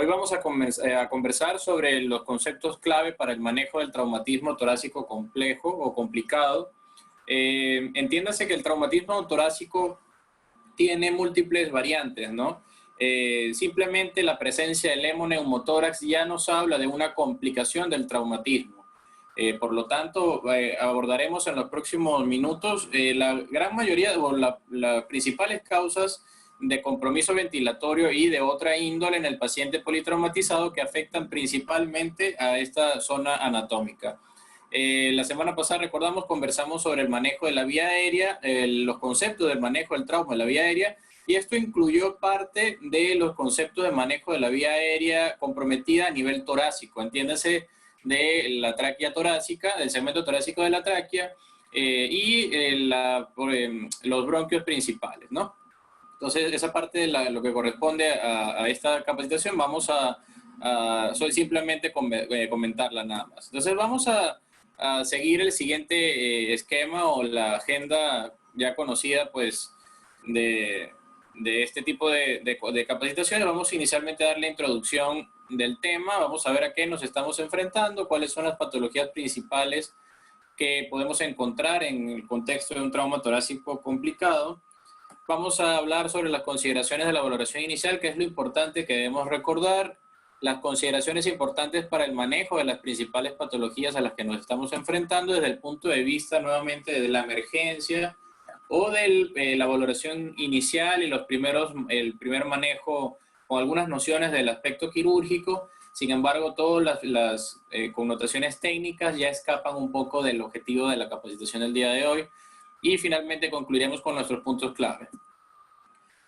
Hoy vamos a conversar sobre los conceptos clave para el manejo del traumatismo torácico complejo o complicado. Entiéndase que el traumatismo torácico tiene múltiples variantes, ¿no? Simplemente la presencia del hemoneumotórax ya nos habla de una complicación del traumatismo. Por lo tanto, abordaremos en los próximos minutos la gran mayoría o las principales causas de compromiso ventilatorio y de otra índole en el paciente politraumatizado que afectan principalmente a esta zona anatómica. La semana pasada, recordamos, conversamos sobre el manejo de la vía aérea, los conceptos del manejo del trauma de la vía aérea, y esto incluyó parte de los conceptos de manejo de la vía aérea comprometida a nivel torácico, entiéndase de la tráquea torácica, del segmento torácico de la tráquea los bronquios principales, ¿no? Entonces, esa parte de lo que corresponde a esta capacitación vamos a simplemente comentarla nada más. Entonces, vamos a seguir el siguiente esquema o la agenda ya conocida, pues, de este tipo de capacitaciones. Vamos inicialmente a dar la introducción del tema, vamos a ver a qué nos estamos enfrentando, cuáles son las patologías principales que podemos encontrar en el contexto de un trauma torácico complicado. Vamos a hablar sobre las consideraciones de la valoración inicial, que es lo importante que debemos recordar, las consideraciones importantes para el manejo de las principales patologías a las que nos estamos enfrentando desde el punto de vista nuevamente de la emergencia o de la valoración inicial y el primer manejo con algunas nociones del aspecto quirúrgico. Sin embargo, todas las connotaciones técnicas ya escapan un poco del objetivo de la capacitación del día de hoy. Y finalmente concluiremos con nuestros puntos clave.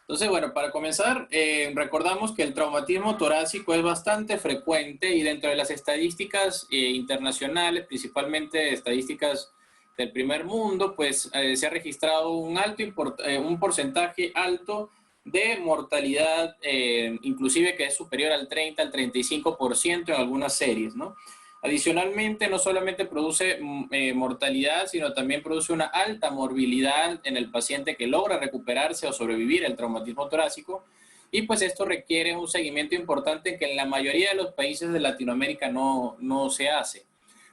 Entonces, bueno, para comenzar, recordamos que el traumatismo torácico es bastante frecuente y dentro de las estadísticas internacionales, principalmente estadísticas del primer mundo, pues se ha registrado un porcentaje alto de mortalidad, inclusive que es superior al 30, al 35% en algunas series, ¿no? Adicionalmente, no solamente produce mortalidad, sino también produce una alta morbilidad en el paciente que logra recuperarse o sobrevivir el traumatismo torácico. Y pues esto requiere un seguimiento importante que en la mayoría de los países de Latinoamérica no se hace.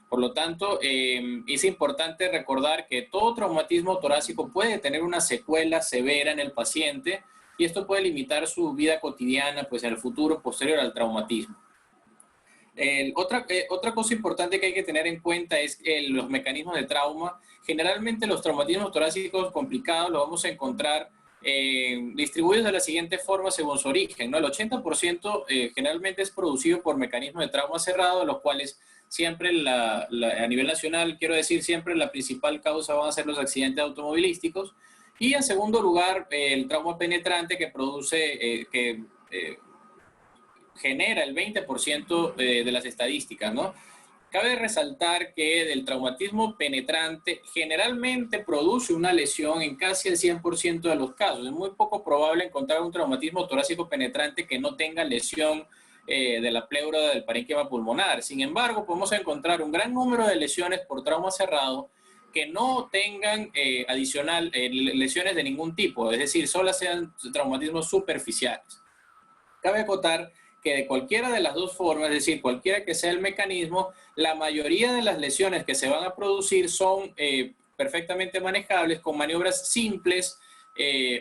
Por lo tanto, es importante recordar que todo traumatismo torácico puede tener una secuela severa en el paciente y esto puede limitar su vida cotidiana pues, en el futuro posterior al traumatismo. Otra cosa importante que hay que tener en cuenta es los mecanismos de trauma. Generalmente los traumatismos torácicos complicados los vamos a encontrar distribuidos de la siguiente forma según su origen, ¿no? El 80% generalmente es producido por mecanismos de trauma cerrado, los cuales siempre a nivel nacional, quiero decir, siempre la principal causa van a ser los accidentes automovilísticos. Y en segundo lugar, el trauma penetrante que produce, genera el 20% de las estadísticas, ¿no? Cabe resaltar que del traumatismo penetrante generalmente produce una lesión en casi el 100% de los casos. Es muy poco probable encontrar un traumatismo torácico penetrante que no tenga lesión de la pleura del parénquima pulmonar. Sin embargo, podemos encontrar un gran número de lesiones por trauma cerrado que no tengan lesiones de ningún tipo, es decir, solo sean traumatismos superficiales. Cabe acotar que de cualquiera de las dos formas, es decir, cualquiera que sea el mecanismo, la mayoría de las lesiones que se van a producir son perfectamente manejables con maniobras simples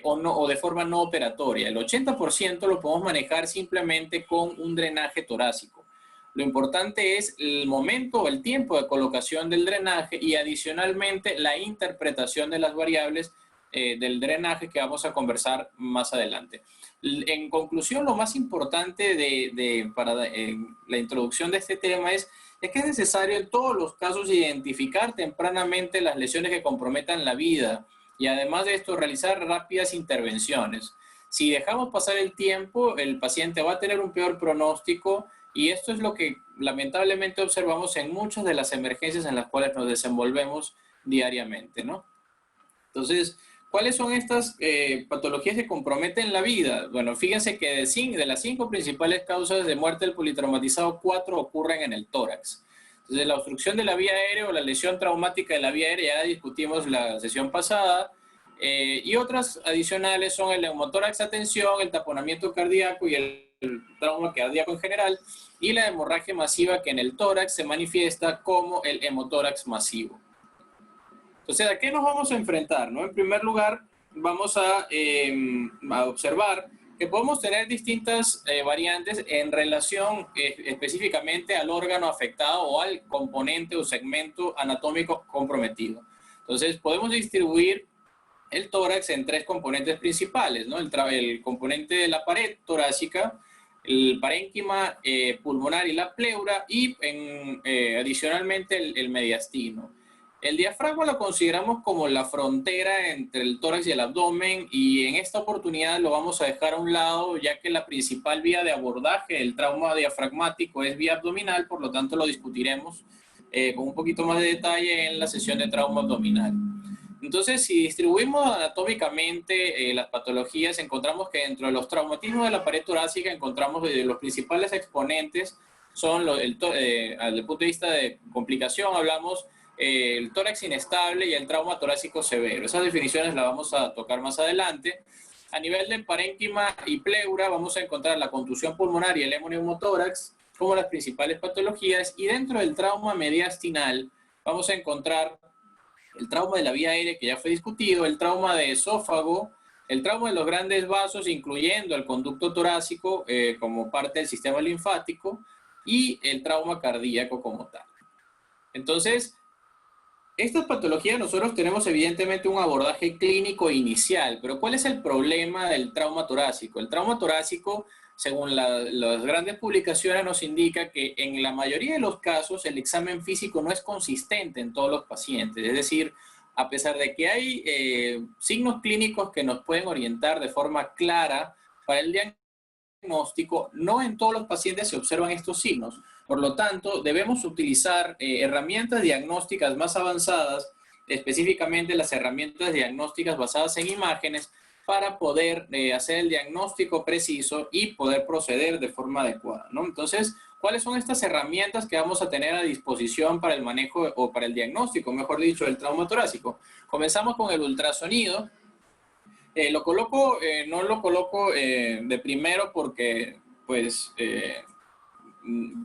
o de forma no operatoria. El 80% lo podemos manejar simplemente con un drenaje torácico. Lo importante es el momento o el tiempo de colocación del drenaje y adicionalmente la interpretación de las variables del drenaje que vamos a conversar más adelante. En conclusión, lo más importante para la introducción de este tema es que es necesario en todos los casos identificar tempranamente las lesiones que comprometan la vida y además de esto realizar rápidas intervenciones. Si dejamos pasar el tiempo, el paciente va a tener un peor pronóstico y esto es lo que lamentablemente observamos en muchas de las emergencias en las cuales nos desenvolvemos diariamente, ¿no? Entonces, ¿cuáles son estas patologías que comprometen la vida? Bueno, fíjense que de las 5 principales causas de muerte del politraumatizado, 4 ocurren en el tórax. Entonces, la obstrucción de la vía aérea o la lesión traumática de la vía aérea, ya la discutimos la sesión pasada, y otras adicionales son el neumotórax a tensión, el taponamiento cardíaco y el trauma cardíaco en general, y la hemorragia masiva que en el tórax se manifiesta como el hemotórax masivo. Entonces, ¿a qué nos vamos a enfrentar, no? En primer lugar, vamos a observar que podemos tener distintas variantes en relación específicamente al órgano afectado o al componente o segmento anatómico comprometido. Entonces, podemos distribuir el tórax en tres componentes principales, ¿no? El componente de la pared torácica, el parénquima pulmonar y la pleura, y adicionalmente el mediastino. El diafragma lo consideramos como la frontera entre el tórax y el abdomen, y en esta oportunidad lo vamos a dejar a un lado, ya que la principal vía de abordaje del trauma diafragmático es vía abdominal, por lo tanto lo discutiremos con un poquito más de detalle en la sesión de trauma abdominal. Entonces, si distribuimos anatómicamente las patologías, encontramos que dentro de los traumatismos de la pared torácica encontramos los principales exponentes son, desde el punto de vista de complicación, hablamos el tórax inestable y el trauma torácico severo. Esas definiciones las vamos a tocar más adelante. A nivel de parénquima y pleura vamos a encontrar la contusión pulmonar y el hemoneumotórax como las principales patologías, y dentro del trauma mediastinal vamos a encontrar el trauma de la vía aérea, que ya fue discutido, el trauma de esófago, el trauma de los grandes vasos, incluyendo el conducto torácico como parte del sistema linfático, y el trauma cardíaco como tal. Entonces, estas patologías nosotros tenemos evidentemente un abordaje clínico inicial, pero ¿cuál es el problema del trauma torácico? El trauma torácico, según las grandes publicaciones, nos indica que en la mayoría de los casos el examen físico no es consistente en todos los pacientes. Es decir, a pesar de que hay signos clínicos que nos pueden orientar de forma clara para el diagnóstico, no en todos los pacientes se observan estos signos. Por lo tanto, debemos utilizar herramientas diagnósticas más avanzadas, específicamente las herramientas diagnósticas basadas en imágenes, para poder hacer el diagnóstico preciso y poder proceder de forma adecuada, ¿no? Entonces, ¿cuáles son estas herramientas que vamos a tener a disposición para el manejo o para el diagnóstico, mejor dicho, del trauma torácico? Comenzamos con el ultrasonido. No lo coloco de primero porque, pues,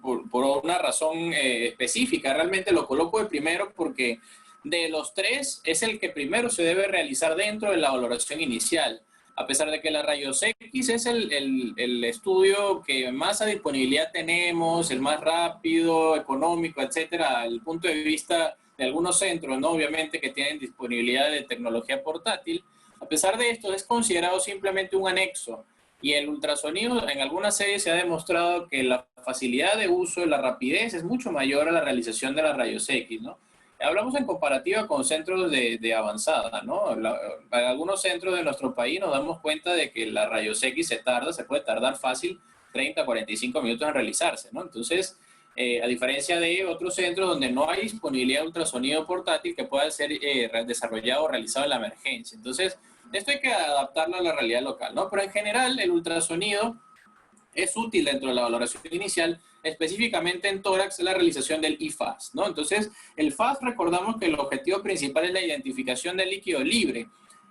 por una razón específica. Realmente lo coloco de primero porque de los tres es el que primero se debe realizar dentro de la valoración inicial. A pesar de que la rayos X es el estudio que más a disponibilidad tenemos, el más rápido, económico, etcétera, el punto de vista de algunos centros, ¿no? Obviamente que tienen disponibilidad de tecnología portátil. A pesar de esto, es considerado simplemente un anexo. Y el ultrasonido, en algunas series se ha demostrado que la facilidad de uso, la rapidez es mucho mayor a la realización de las rayos X, ¿no? Hablamos en comparativa con centros de avanzada, ¿no? Para algunos centros de nuestro país nos damos cuenta de que la rayos X se puede tardar fácil 30, 45 minutos en realizarse, ¿no? Entonces, a diferencia de otros centros donde no hay disponibilidad de ultrasonido portátil que pueda ser desarrollado o realizado en la emergencia. Entonces, esto hay que adaptarlo a la realidad local, ¿no? Pero en general, el ultrasonido es útil dentro de la valoración inicial, específicamente en tórax, la realización del IFAS, ¿no? Entonces, el FAS, recordamos que el objetivo principal es la identificación del líquido libre,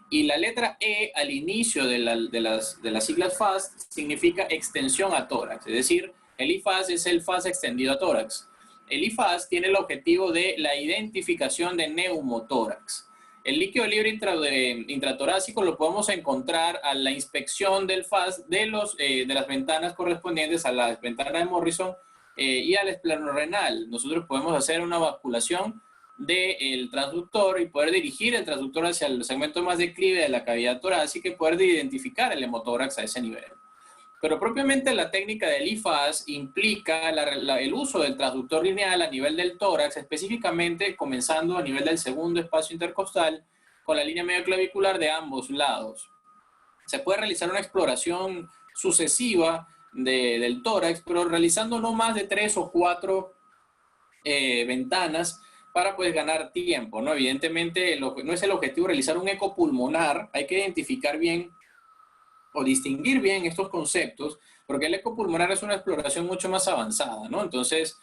y la letra E al inicio de las siglas FAS significa extensión a tórax, es decir, el IFAS es el FAS extendido a tórax. El IFAS tiene el objetivo de la identificación de neumotórax. El líquido libre intratorácico lo podemos encontrar a la inspección del FAS de las ventanas correspondientes a la ventana de Morrison y al esplenorenal. Nosotros podemos hacer una basculación del transductor y poder dirigir el transductor hacia el segmento más declive de la cavidad torácica y poder identificar el hemotórax a ese nivel. Pero propiamente la técnica del IFAS implica el uso del transductor lineal a nivel del tórax, específicamente comenzando a nivel del segundo espacio intercostal con la línea medio clavicular de ambos lados. Se puede realizar una exploración sucesiva del tórax, pero realizando no más de 3 o 4 ventanas para pues ganar tiempo, ¿no? Evidentemente no es el objetivo realizar un eco pulmonar, hay que identificar bien o distinguir bien estos conceptos, porque el eco pulmonar es una exploración mucho más avanzada, ¿no? Entonces,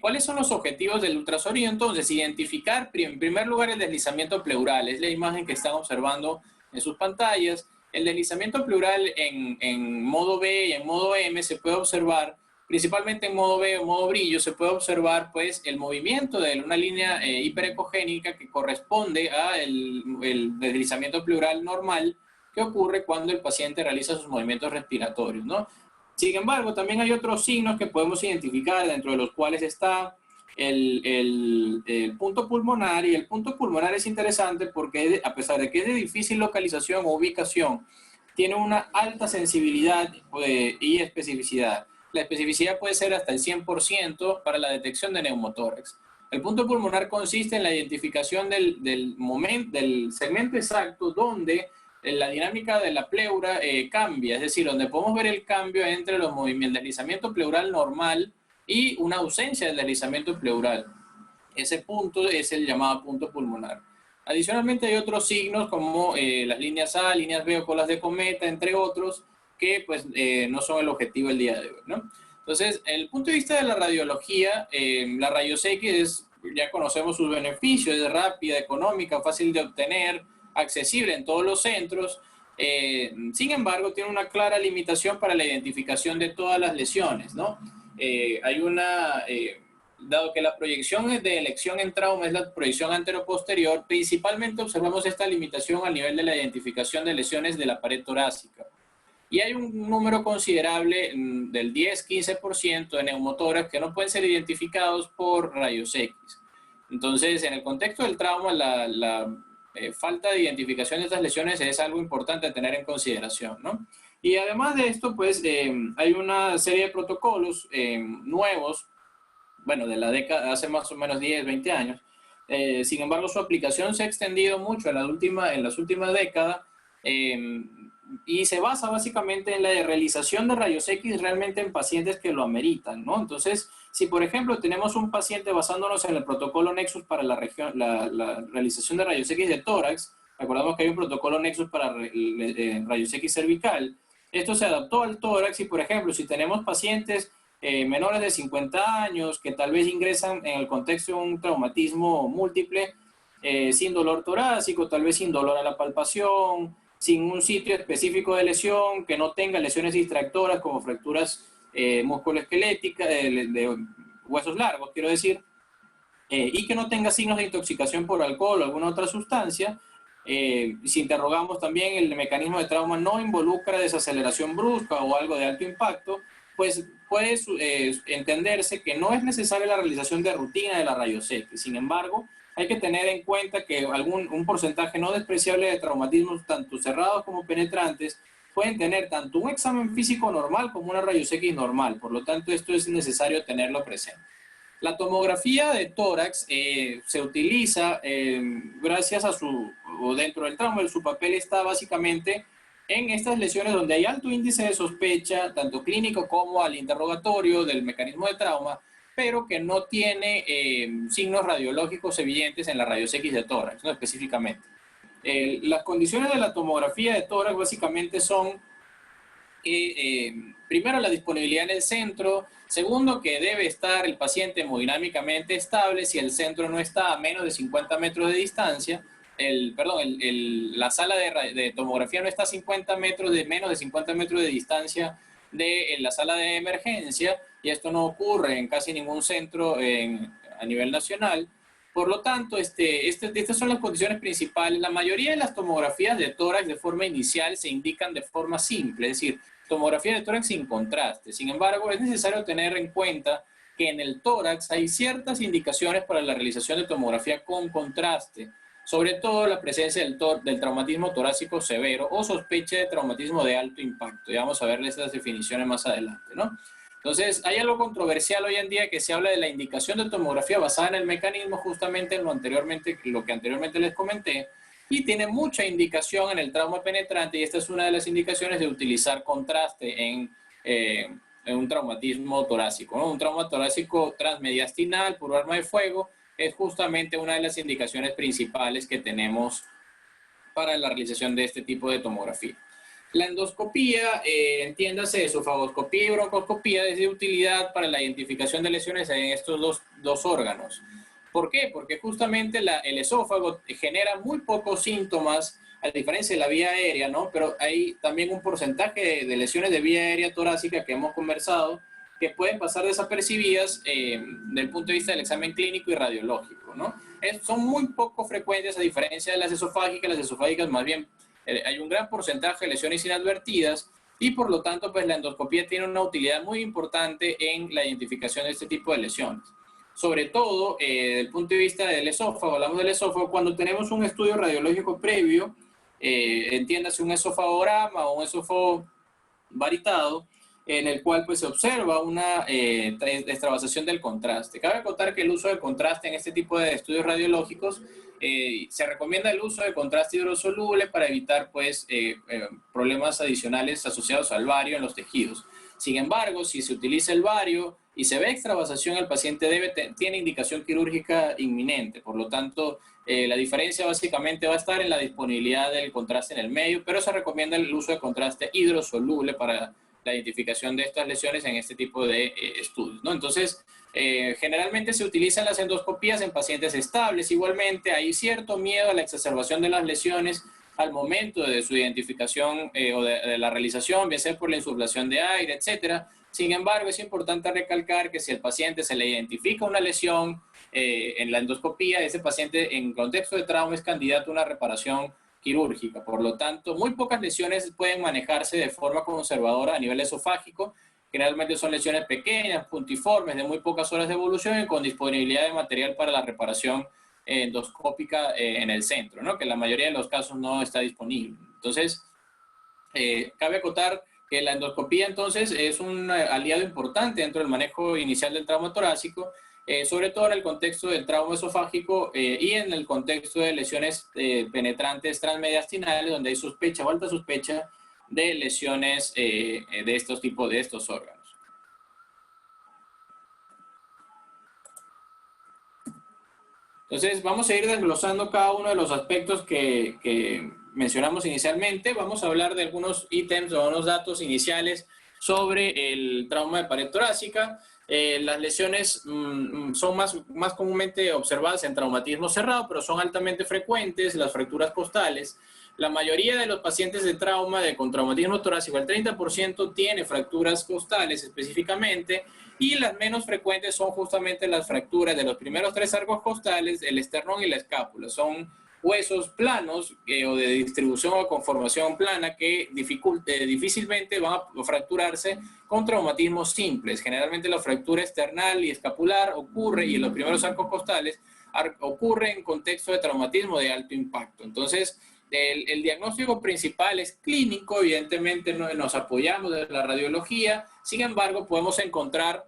¿cuáles son los objetivos del ultrasonido? Entonces, identificar en primer lugar el deslizamiento pleural, es la imagen que están observando en sus pantallas. el deslizamiento pleural en modo B y en modo M se puede observar, principalmente en modo B o modo brillo, se puede observar pues el movimiento de una línea hiperecogénica que corresponde a el deslizamiento pleural normal que ocurre cuando el paciente realiza sus movimientos respiratorios, ¿no? Sin embargo, también hay otros signos que podemos identificar, dentro de los cuales está el punto pulmonar, y el punto pulmonar es interesante porque a pesar de que es de difícil localización o ubicación, tiene una alta sensibilidad y especificidad. La especificidad puede ser hasta el 100% para la detección de neumotórax. El punto pulmonar consiste en la identificación del segmento exacto donde la dinámica de la pleura cambia, es decir, donde podemos ver el cambio entre los movimientos, el deslizamiento pleural normal y una ausencia del deslizamiento pleural. Ese punto es el llamado punto pulmonar. Adicionalmente hay otros signos como las líneas A, líneas B o colas de cometa, entre otros, que pues no son el objetivo el día de hoy, ¿no? Entonces, desde el punto de vista de la radiología, la rayos X ya conocemos sus beneficios, es rápida, económica, fácil de obtener, accesible en todos los centros. Sin embargo, tiene una clara limitación para la identificación de todas las lesiones, ¿no? Dado que la proyección de elección en trauma es la proyección anteroposterior, principalmente observamos esta limitación a nivel de la identificación de lesiones de la pared torácica. Y hay un número considerable del 10-15% de neumotórax que no pueden ser identificados por rayos X. Entonces, en el contexto del trauma, la falta de identificación de estas lesiones es algo importante a tener en consideración, ¿no? Y además de esto, pues hay una serie de protocolos nuevos, bueno, de la década, hace más o menos 10, 20 años. Sin embargo, su aplicación se ha extendido mucho en las últimas décadas y se basa básicamente en la realización de rayos X realmente en pacientes que lo ameritan, ¿no? Entonces, si por ejemplo tenemos un paciente basándonos en el protocolo Nexus para la realización de rayos X de tórax, recordamos que hay un protocolo Nexus para rayos X cervical, esto se adaptó al tórax y por ejemplo, si tenemos pacientes menores de 50 años que tal vez ingresan en el contexto de un traumatismo múltiple, sin dolor torácico, tal vez sin dolor a la palpación, sin un sitio específico de lesión, que no tenga lesiones distractoras como fracturas musculoesqueléticas, de huesos largos, quiero decir, y que no tenga signos de intoxicación por alcohol o alguna otra sustancia. Si interrogamos también el mecanismo de trauma no involucra desaceleración brusca o algo de alto impacto, pues puede entenderse que no es necesaria la realización de rutina de la rayos X. Sin embargo, hay que tener en cuenta que un porcentaje no despreciable de traumatismos, tanto cerrados como penetrantes, pueden tener tanto un examen físico normal como una rayos X normal. Por lo tanto, esto es necesario tenerlo presente. La tomografía de tórax se utiliza gracias a o dentro del trauma, su papel está básicamente en estas lesiones donde hay alto índice de sospecha, tanto clínico como al interrogatorio del mecanismo de trauma, pero que no tiene signos radiológicos evidentes en la rayos X de tórax, ¿no? Específicamente. Las condiciones de la tomografía de tórax básicamente son primero, la disponibilidad en el centro. Segundo, que debe estar el paciente hemodinámicamente estable. Si el centro no está a menos de 50 metros de distancia, la sala de tomografía no está a menos de 50 metros de distancia de la sala de emergencia, y esto no ocurre en casi ningún centro a nivel nacional. Por lo tanto, estas son las condiciones principales. La mayoría de las tomografías de tórax de forma inicial se indican de forma simple, es decir, tomografía de tórax sin contraste. Sin embargo, es necesario tener en cuenta que en el tórax hay ciertas indicaciones para la realización de tomografía con contraste, sobre todo la presencia del traumatismo torácico severo o sospecha de traumatismo de alto impacto. Ya vamos a ver estas definiciones más adelante, ¿no? Entonces, hay algo controversial hoy en día que se habla de la indicación de tomografía basada en el mecanismo, justamente en lo que anteriormente les comenté, y tiene mucha indicación en el trauma penetrante, y esta es una de las indicaciones de utilizar contraste en un traumatismo torácico, ¿no? Un trauma torácico transmediastinal por arma de fuego es justamente una de las indicaciones principales que tenemos para la realización de este tipo de tomografía. La endoscopía, entiéndase, esofagoscopía y broncoscopía, es de utilidad para la identificación de lesiones en estos dos órganos. ¿Por qué? Porque justamente el esófago genera muy pocos síntomas, a diferencia de la vía aérea, ¿no? Pero hay también un porcentaje de lesiones de vía aérea torácica que hemos conversado que pueden pasar desapercibidas desde el punto de vista del examen clínico y radiológico, ¿no? Son muy poco frecuentes a diferencia de las esofágicas más bien hay un gran porcentaje de lesiones inadvertidas y por lo tanto pues la endoscopía tiene una utilidad muy importante en la identificación de este tipo de lesiones. Sobre todo, desde el punto de vista del esófago, hablamos del esófago, cuando tenemos un estudio radiológico previo, entiéndase un esofagograma o un esófago varitado, en el cual pues, se observa una extravasación del contraste. Cabe contar que el uso de contraste en este tipo de estudios radiológicos se recomienda el uso de contraste hidrosoluble para evitar pues, problemas adicionales asociados al bario en los tejidos. Sin embargo, si se utiliza el bario y se ve extravasación, el paciente tiene indicación quirúrgica inminente. Por lo tanto, la diferencia básicamente va a estar en la disponibilidad del contraste en el medio, pero se recomienda el uso de contraste hidrosoluble para la identificación de estas lesiones en este tipo de estudios, ¿no? Entonces, generalmente se utilizan las endoscopías en pacientes estables. Igualmente, hay cierto miedo a la exacerbación de las lesiones al momento de su identificación o de la realización, bien sea por la insuflación de aire, etcétera. Sin embargo, es importante recalcar que si al paciente se le identifica una lesión en la endoscopía, ese paciente en contexto de trauma es candidato a una reparación quirúrgica. Por lo tanto, muy pocas lesiones pueden manejarse de forma conservadora a nivel esofágico. Generalmente son lesiones pequeñas, puntiformes, de muy pocas horas de evolución y con disponibilidad de material para la reparación endoscópica en el centro, ¿no? Que en la mayoría de los casos no está disponible. Entonces, cabe acotar que la endoscopía entonces es un aliado importante dentro del manejo inicial del trauma torácico, sobre todo en el contexto del trauma esofágico y en el contexto de lesiones penetrantes transmediastinales, donde hay sospecha o alta sospecha de lesiones de estos tipos de estos órganos. Entonces, vamos a ir desglosando cada uno de los aspectos que mencionamos inicialmente. Vamos a hablar de algunos ítems o unos datos iniciales sobre el trauma de pared torácica. Las lesiones son más comúnmente observadas en traumatismo cerrado, pero son altamente frecuentes, las fracturas costales. La mayoría de los pacientes de trauma con traumatismo torácico, el 30% tiene fracturas costales específicamente, y las menos frecuentes son justamente las fracturas de los primeros 3 arcos costales, el esternón y la escápula. Son huesos planos o de distribución o conformación plana que difícilmente van a fracturarse con traumatismos simples. Generalmente la fractura esternal y escapular ocurre, y en los primeros arcos costales ocurre en contexto de traumatismo de alto impacto. Entonces, el diagnóstico principal es clínico, evidentemente nos apoyamos de la radiología, sin embargo podemos encontrar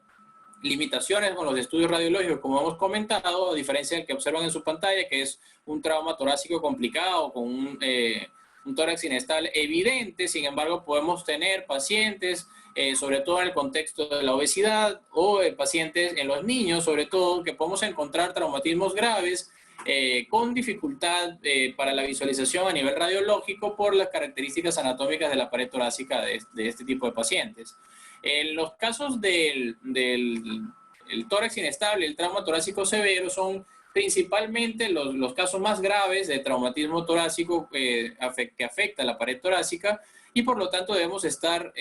limitaciones con los estudios radiológicos, como hemos comentado, a diferencia del que observan en su pantalla, que es un trauma torácico complicado con un tórax inestable evidente. Sin embargo, podemos tener pacientes, sobre todo en el contexto de la obesidad, o pacientes en los niños, sobre todo, que podemos encontrar traumatismos graves con dificultad para la visualización a nivel radiológico por las características anatómicas de la pared torácica de este tipo de pacientes. En los casos del tórax inestable, el trauma torácico severo, son principalmente los casos más graves de traumatismo torácico que afecta a la pared torácica, y por lo tanto debemos estar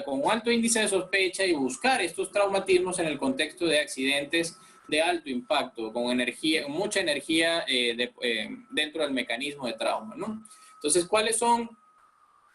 con un alto índice de sospecha y buscar estos traumatismos en el contexto de accidentes de alto impacto, con mucha energía dentro del mecanismo de trauma, ¿no? Entonces, ¿cuáles son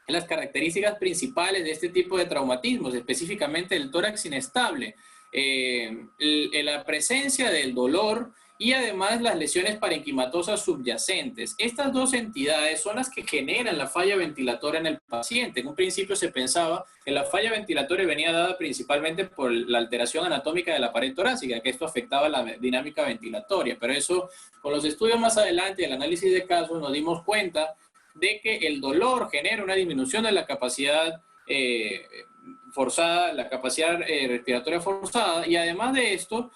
las características principales de este tipo de traumatismos, específicamente el tórax inestable? La presencia del dolor y además las lesiones parenquimatosas subyacentes. Estas dos entidades son las que generan la falla ventilatoria en el paciente. En un principio se pensaba que la falla ventilatoria venía dada principalmente por la alteración anatómica de la pared torácica, que esto afectaba la dinámica ventilatoria, pero eso, con los estudios más adelante y el análisis de casos, nos dimos cuenta de que el dolor genera una disminución de la capacidad forzada, la capacidad respiratoria forzada, y además de esto,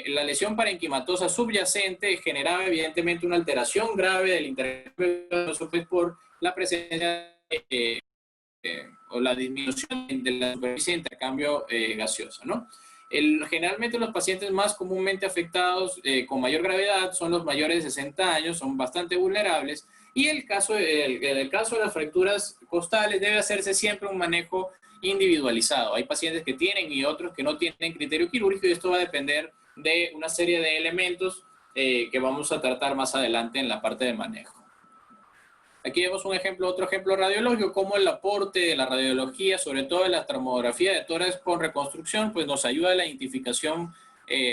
la lesión parenquimatosa subyacente generaba evidentemente una alteración grave del intercambio por la presencia o la disminución de la superficie de intercambio gaseosa, ¿no? Generalmente los pacientes más comúnmente afectados con mayor gravedad son los mayores de 60 años, son bastante vulnerables, y el caso de las fracturas costales debe hacerse siempre un manejo individualizado. Hay pacientes que tienen y otros que no tienen criterio quirúrgico, y esto va a depender de una serie de elementos que vamos a tratar más adelante en la parte de manejo. Aquí vemos otro ejemplo radiológico, cómo el aporte de la radiología, sobre todo de la tomografía de tórax con reconstrucción, pues nos ayuda a la identificación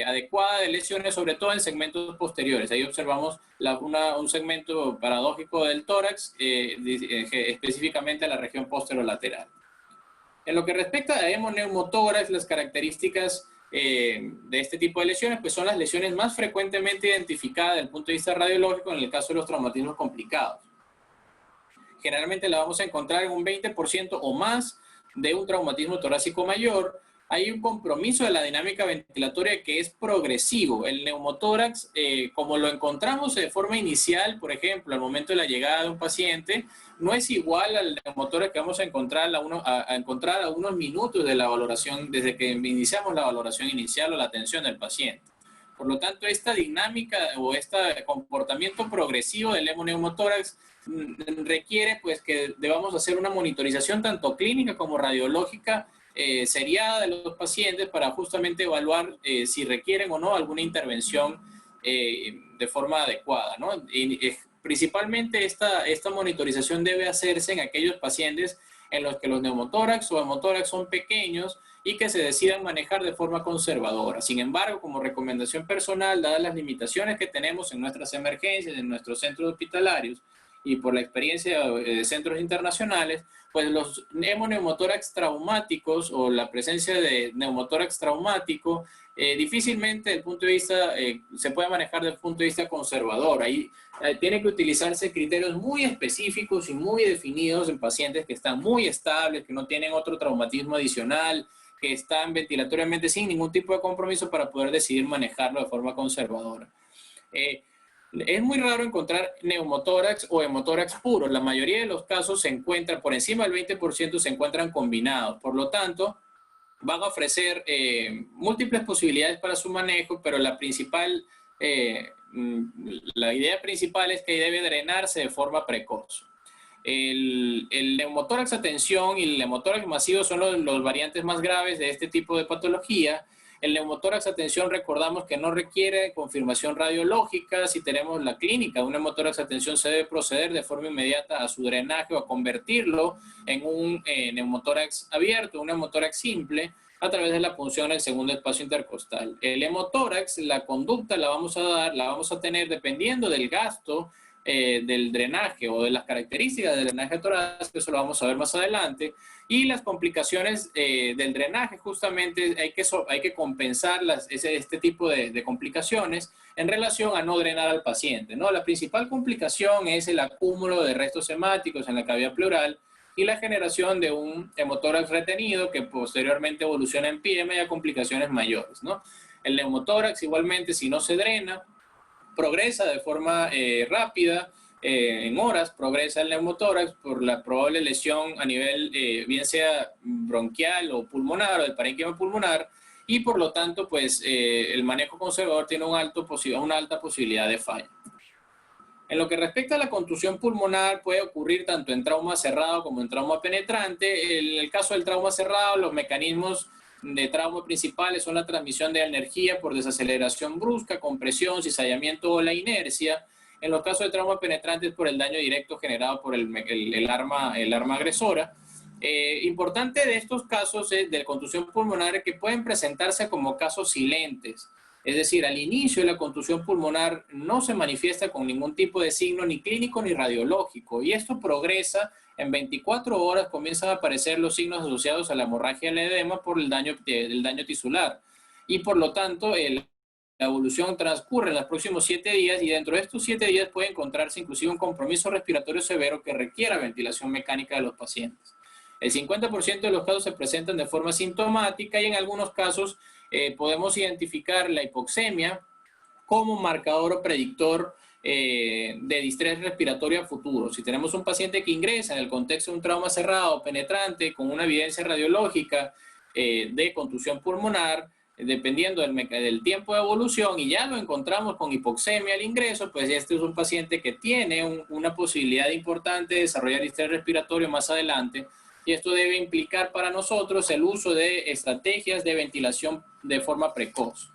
adecuada de lesiones, sobre todo en segmentos posteriores. Ahí observamos un segmento paradójico del tórax, específicamente a la región posterolateral. En lo que respecta a hemoneumotórax, las características de este tipo de lesiones pues son las lesiones más frecuentemente identificadas desde el punto de vista radiológico en el caso de los traumatismos complicados. Generalmente la vamos a encontrar en un 20% o más de un traumatismo torácico mayor. Hay un compromiso de la dinámica ventilatoria que es progresivo. El neumotórax, como lo encontramos de forma inicial, por ejemplo, al momento de la llegada de un paciente, no es igual al neumotórax que vamos a encontrar a unos minutos de la valoración, desde que iniciamos la valoración inicial o la atención del paciente. Por lo tanto, esta dinámica o este comportamiento progresivo del hemoneumotórax requiere pues que debamos hacer una monitorización tanto clínica como radiológica seriada de los pacientes para justamente evaluar si requieren o no alguna intervención de forma adecuada, ¿no? Principalmente esta monitorización debe hacerse en aquellos pacientes en los que los neumotórax o hemotórax son pequeños y que se decidan manejar de forma conservadora. Sin embargo, como recomendación personal, dadas las limitaciones que tenemos en nuestras emergencias, en nuestros centros hospitalarios, y por la experiencia de centros internacionales, pues los hemoneumotórax traumáticos o la presencia de neumotórax traumático difícilmente desde el punto de vista, se puede manejar desde el punto de vista conservador. Ahí tiene que utilizarse criterios muy específicos y muy definidos en pacientes que están muy estables, que no tienen otro traumatismo adicional, que están ventilatoriamente sin ningún tipo de compromiso para poder decidir manejarlo de forma conservadora. Es muy raro encontrar neumotórax o hemotórax puros. La mayoría de los casos se encuentran, por encima del 20% se encuentran combinados. Por lo tanto, van a ofrecer múltiples posibilidades para su manejo, pero la idea principal es que debe drenarse de forma precoz. El neumotórax a tensión y el neumotórax masivo son los variantes más graves de este tipo de patología. El neumotórax a tensión, recordamos que no requiere confirmación radiológica. Si tenemos la clínica de un neumotórax a tensión, se debe proceder de forma inmediata a su drenaje o a convertirlo en un neumotórax abierto, un neumotórax simple, a través de la punción del segundo espacio intercostal. El hemotórax, la conducta la vamos a tener dependiendo del gasto del drenaje o de las características del drenaje torácico, eso lo vamos a ver más adelante, y las complicaciones del drenaje, justamente hay que compensar este tipo de complicaciones en relación a no drenar al paciente, ¿no? La principal complicación es el acúmulo de restos hemáticos en la cavidad pleural y la generación de un hemotórax retenido que posteriormente evoluciona en PIEMA y a complicaciones mayores, ¿no? El neumotórax igualmente, si no se drena, progresa de forma rápida, en horas progresa el neumotórax por la probable lesión a nivel bien sea bronquial o pulmonar o del parénquima pulmonar, y por lo tanto pues el manejo conservador tiene una alta posibilidad de fallo. En lo que respecta a la contusión pulmonar, puede ocurrir tanto en trauma cerrado como en trauma penetrante. En el caso del trauma cerrado, los mecanismos de trauma principales son la transmisión de energía por desaceleración brusca, compresión, cizallamiento o la inercia. En los casos de trauma penetrante es por el daño directo generado por el arma agresora. Importante de estos casos de contusión pulmonar es que pueden presentarse como casos silentes. Es decir, al inicio de la contusión pulmonar no se manifiesta con ningún tipo de signo ni clínico ni radiológico, y esto progresa. En 24 horas comienzan a aparecer los signos asociados a la hemorragia y al edema por el daño tisular, y por lo tanto la evolución transcurre en los próximos 7 días, y dentro de estos 7 días puede encontrarse inclusive un compromiso respiratorio severo que requiera ventilación mecánica de los pacientes. El 50% de los casos se presentan de forma sintomática, y en algunos casos podemos identificar la hipoxemia como marcador o predictor de distrés respiratorio a futuro. Si tenemos un paciente que ingresa en el contexto de un trauma cerrado penetrante con una evidencia radiológica de contusión pulmonar, dependiendo del tiempo de evolución, y ya lo encontramos con hipoxemia al ingreso, pues este es un paciente que tiene una posibilidad importante de desarrollar estrés respiratorio más adelante, y esto debe implicar para nosotros el uso de estrategias de ventilación de forma precoz.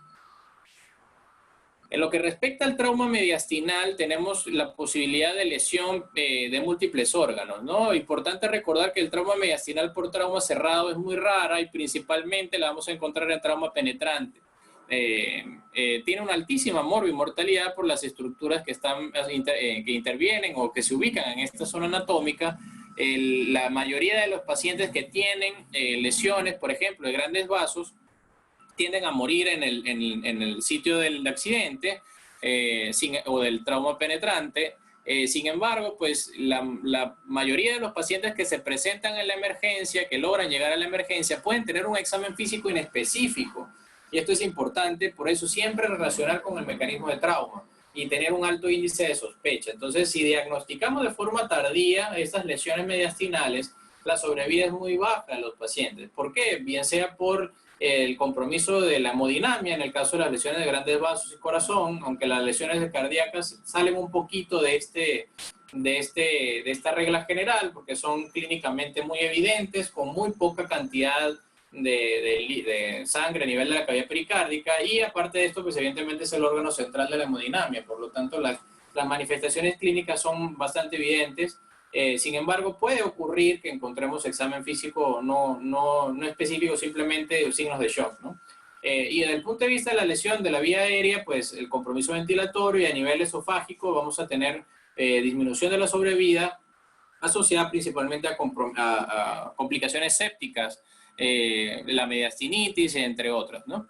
En lo que respecta al trauma mediastinal, tenemos la posibilidad de lesión de múltiples órganos, ¿no? Importante recordar que el trauma mediastinal por trauma cerrado es muy rara y principalmente la vamos a encontrar en trauma penetrante. Tiene una altísima mortalidad por las estructuras que intervienen o que se ubican en esta zona anatómica. La mayoría de los pacientes que tienen lesiones, por ejemplo, de grandes vasos, tienden a morir en el sitio del accidente o del trauma penetrante. Sin embargo, pues la mayoría de los pacientes que se presentan en la emergencia, que logran llegar a la emergencia, pueden tener un examen físico inespecífico. Y esto es importante, por eso siempre relacionar con el mecanismo de trauma y tener un alto índice de sospecha. Entonces, si diagnosticamos de forma tardía estas lesiones mediastinales, la sobrevida es muy baja en los pacientes. ¿Por qué? Bien sea por el compromiso de la hemodinamia, en el caso de las lesiones de grandes vasos y corazón, aunque las lesiones cardíacas salen un poquito de esta regla general, porque son clínicamente muy evidentes, con muy poca cantidad de sangre a nivel de la cavidad pericárdica, y aparte de esto, pues evidentemente es el órgano central de la hemodinamia, por lo tanto las manifestaciones clínicas son bastante evidentes. Sin embargo, puede ocurrir que encontremos examen físico no específico, simplemente signos de shock, ¿no? Y desde el punto de vista de la lesión de la vía aérea, pues el compromiso ventilatorio y a nivel esofágico vamos a tener disminución de la sobrevida asociada principalmente a complicaciones sépticas, la mediastinitis, entre otras, ¿no?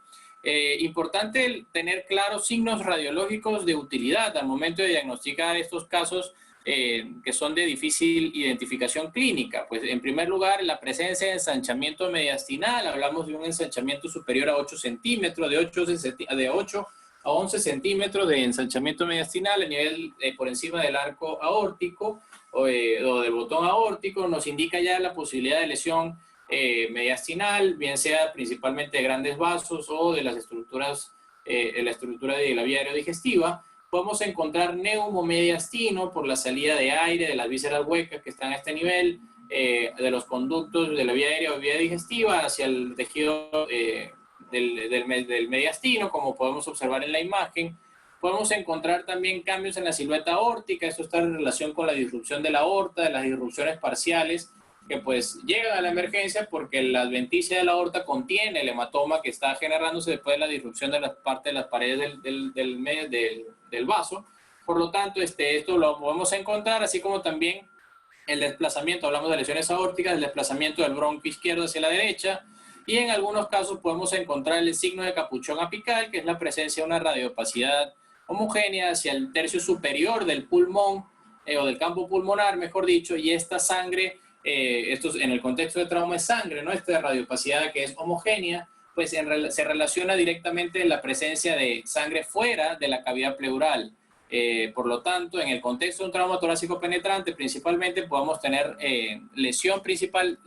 Importante tener claros signos radiológicos de utilidad al momento de diagnosticar estos casos que son de difícil identificación clínica. Pues en primer lugar, la presencia de ensanchamiento mediastinal. Hablamos de un ensanchamiento superior a 8 centímetros, de 8 a 11 centímetros de ensanchamiento mediastinal a nivel por encima del arco aórtico o del botón aórtico. Nos indica ya la posibilidad de lesión mediastinal, bien sea principalmente de grandes vasos o de las estructuras, la estructura de la vía aerodigestiva. Podemos encontrar neumomediastino por la salida de aire de las vísceras huecas que están a este nivel, de los conductos de la vía aérea o vía digestiva hacia el tejido del mediastino, como podemos observar en la imagen. Podemos encontrar también cambios en la silueta aórtica. Esto está en relación con la disrupción de la aorta, de las disrupciones parciales que pues llegan a la emergencia porque la adventicia de la aorta contiene el hematoma que está generándose después de la disrupción de la parte de las paredes del vaso. Por lo tanto, esto lo podemos encontrar, así como también el desplazamiento, hablamos de lesiones aórticas, el desplazamiento del bronquio izquierdo hacia la derecha, y en algunos casos podemos encontrar el signo de capuchón apical, que es la presencia de una radiopacidad homogénea hacia el tercio superior del pulmón, o del campo pulmonar, mejor dicho, y esta sangre, esto en el contexto de trauma es sangre, ¿no? Esta radiopacidad que es homogénea, pues se relaciona directamente la presencia de sangre fuera de la cavidad pleural. Por lo tanto, en el contexto de un trauma torácico penetrante, principalmente podemos tener lesión principal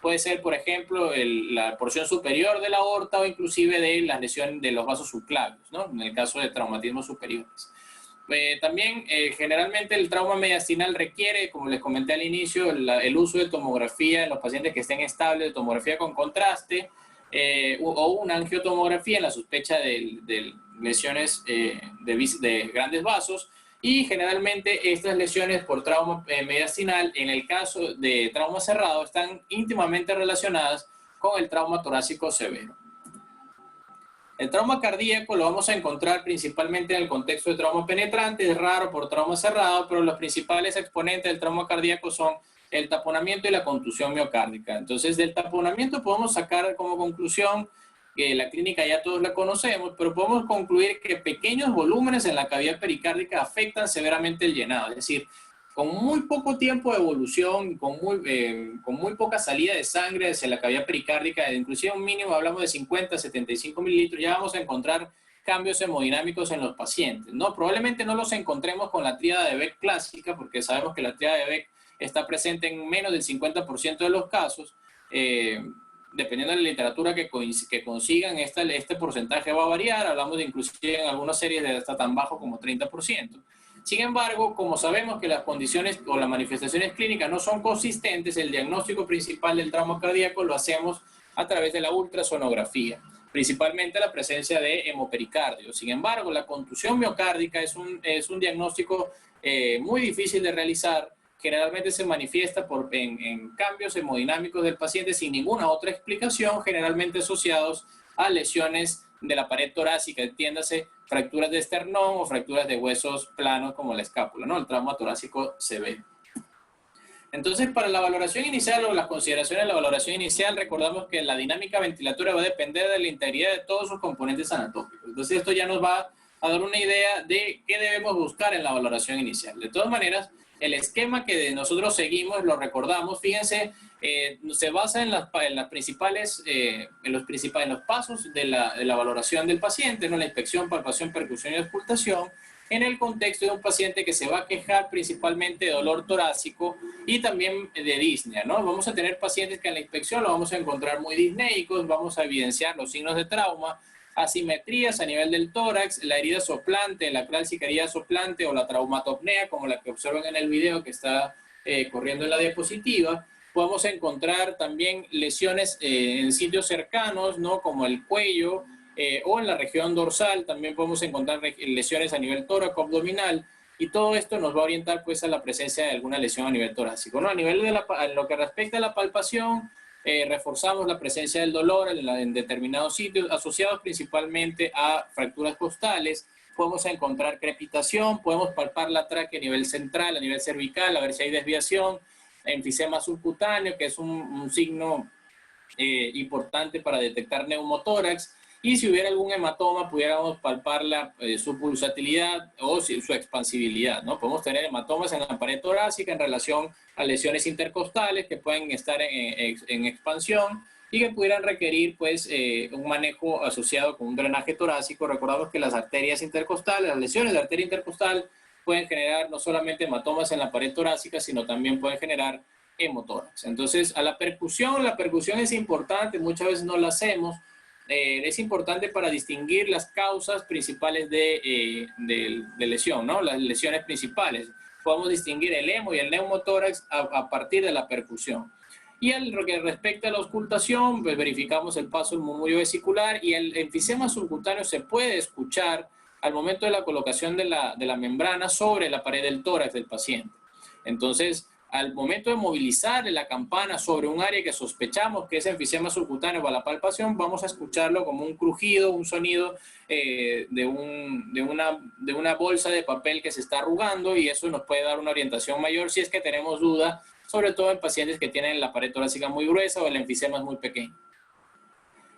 puede ser, por ejemplo, la porción superior de la aorta o inclusive de las lesiones de los vasos subclavios, ¿no? En el caso de traumatismos superiores. También, generalmente, el trauma mediastinal requiere, como les comenté al inicio, el uso de tomografía en los pacientes que estén estables, de tomografía con contraste, o una angiotomografía en la sospecha de lesiones de grandes vasos. Y generalmente estas lesiones por trauma mediastinal, en el caso de trauma cerrado, están íntimamente relacionadas con el trauma torácico severo. El trauma cardíaco lo vamos a encontrar principalmente en el contexto de trauma penetrante, es raro por trauma cerrado, pero los principales exponentes del trauma cardíaco son el taponamiento y la contusión miocárdica. Entonces, del taponamiento podemos sacar como conclusión que la clínica ya todos la conocemos, pero podemos concluir que pequeños volúmenes en la cavidad pericárdica afectan severamente el llenado, es decir, con muy poco tiempo de evolución, con muy poca salida de sangre hacia la cavidad pericárdica, inclusive un mínimo, hablamos de 50 a 75 mililitros, ya vamos a encontrar cambios hemodinámicos en los pacientes, ¿no? Probablemente no los encontremos con la tríada de Beck clásica, porque sabemos que la tríada de Beck está presente en menos del 50% de los casos, dependiendo de la literatura que consigan, este porcentaje va a variar. Hablamos de inclusive en algunas series de hasta tan bajo como 30%. Sin embargo, como sabemos que las condiciones o las manifestaciones clínicas no son consistentes, el diagnóstico principal del trauma cardíaco lo hacemos a través de la ultrasonografía, principalmente la presencia de hemopericardio. Sin embargo, la contusión miocárdica es un diagnóstico muy difícil de realizar. Generalmente se manifiesta en cambios hemodinámicos del paciente sin ninguna otra explicación, generalmente asociados a lesiones de la pared torácica, entiéndase, fracturas de esternón o fracturas de huesos planos como la escápula, ¿no? El trauma torácico severo. Entonces, para la valoración inicial o las consideraciones de la valoración inicial, recordamos que la dinámica ventilatoria va a depender de la integridad de todos sus componentes anatómicos. Entonces, esto ya nos va a dar una idea de qué debemos buscar en la valoración inicial. De todas maneras, el esquema que nosotros seguimos, lo recordamos, fíjense, se basa en los pasos de la valoración del paciente, ¿no? La inspección, palpación, percusión y auscultación, en el contexto de un paciente que se va a quejar principalmente de dolor torácico y también de disnea, ¿no? Vamos a tener pacientes que en la inspección lo vamos a encontrar muy disnéicos, vamos a evidenciar los signos de trauma, asimetrías a nivel del tórax, la herida soplante, la clásica herida soplante o la traumatopnea, como la que observan en el video que está corriendo en la diapositiva. Podemos encontrar también lesiones en sitios cercanos, ¿no? Como el cuello o en la región dorsal. También podemos encontrar lesiones a nivel tóraco-abdominal. Y todo esto nos va a orientar pues a la presencia de alguna lesión a nivel torácico, ¿no? A nivel de en lo que respecta a la palpación, reforzamos la presencia del dolor en determinados sitios asociados principalmente a fracturas costales. Podemos encontrar crepitación, podemos palpar la tráquea a nivel central, a nivel cervical, a ver si hay desviación, enfisema subcutáneo, que es un signo importante para detectar neumotórax. Y si hubiera algún hematoma, pudiéramos palpar su pulsatilidad o su expansibilidad, ¿no? Podemos tener hematomas en la pared torácica en relación a lesiones intercostales que pueden estar en expansión y que pudieran requerir, pues, un manejo asociado con un drenaje torácico. Recordamos que las arterias intercostales, las lesiones de arteria intercostal pueden generar no solamente hematomas en la pared torácica, sino también pueden generar hemotórax. Entonces, a la percusión es importante, muchas veces no la hacemos. Es importante para distinguir las causas principales de lesión, ¿no? Las lesiones principales. Podemos distinguir el hemo y el neumotórax a partir de la percusión. Y en lo que respecta a la auscultación, pues verificamos el paso del murmullo vesicular y el enfisema subcutáneo se puede escuchar al momento de la colocación de la membrana sobre la pared del tórax del paciente. Entonces, al momento de movilizar la campana sobre un área que sospechamos que es enfisema subcutáneo para la palpación, vamos a escucharlo como un crujido, un sonido de una bolsa de papel que se está arrugando, y eso nos puede dar una orientación mayor si es que tenemos duda, sobre todo en pacientes que tienen la pared torácica muy gruesa o el enfisema es muy pequeño.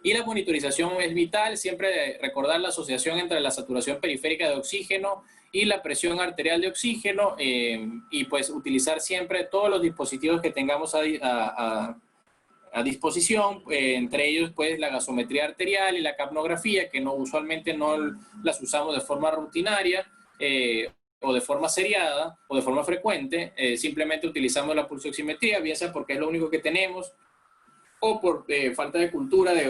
Y la monitorización es vital, siempre recordar la asociación entre la saturación periférica de oxígeno y la presión arterial de oxígeno, y pues utilizar siempre todos los dispositivos que tengamos a disposición, entre ellos pues la gasometría arterial y la capnografía, que usualmente no las usamos de forma rutinaria o de forma seriada o de forma frecuente. Simplemente utilizamos la pulsioximetría, bien sea porque es lo único que tenemos, o por falta de cultura de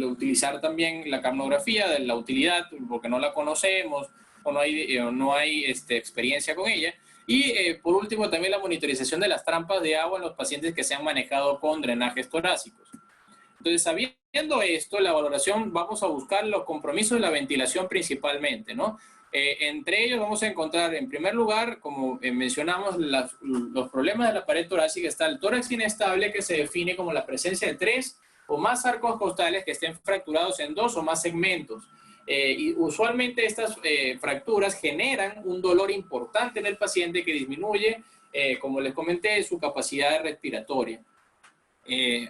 utilizar también la capnografía, de la utilidad, porque no la conocemos o no hay experiencia con ella. Y por último también la monitorización de las trampas de agua en los pacientes que se han manejado con drenajes torácicos. Entonces, sabiendo esto, la valoración, vamos a buscar los compromisos de la ventilación principalmente, ¿no? Entre ellos vamos a encontrar, en primer lugar, como mencionamos, los problemas de la pared torácica. Está el tórax inestable, que se define como la presencia de 3 o más arcos costales que estén fracturados en 2 o más segmentos. Y usualmente estas fracturas generan un dolor importante en el paciente que disminuye, como les comenté, su capacidad respiratoria.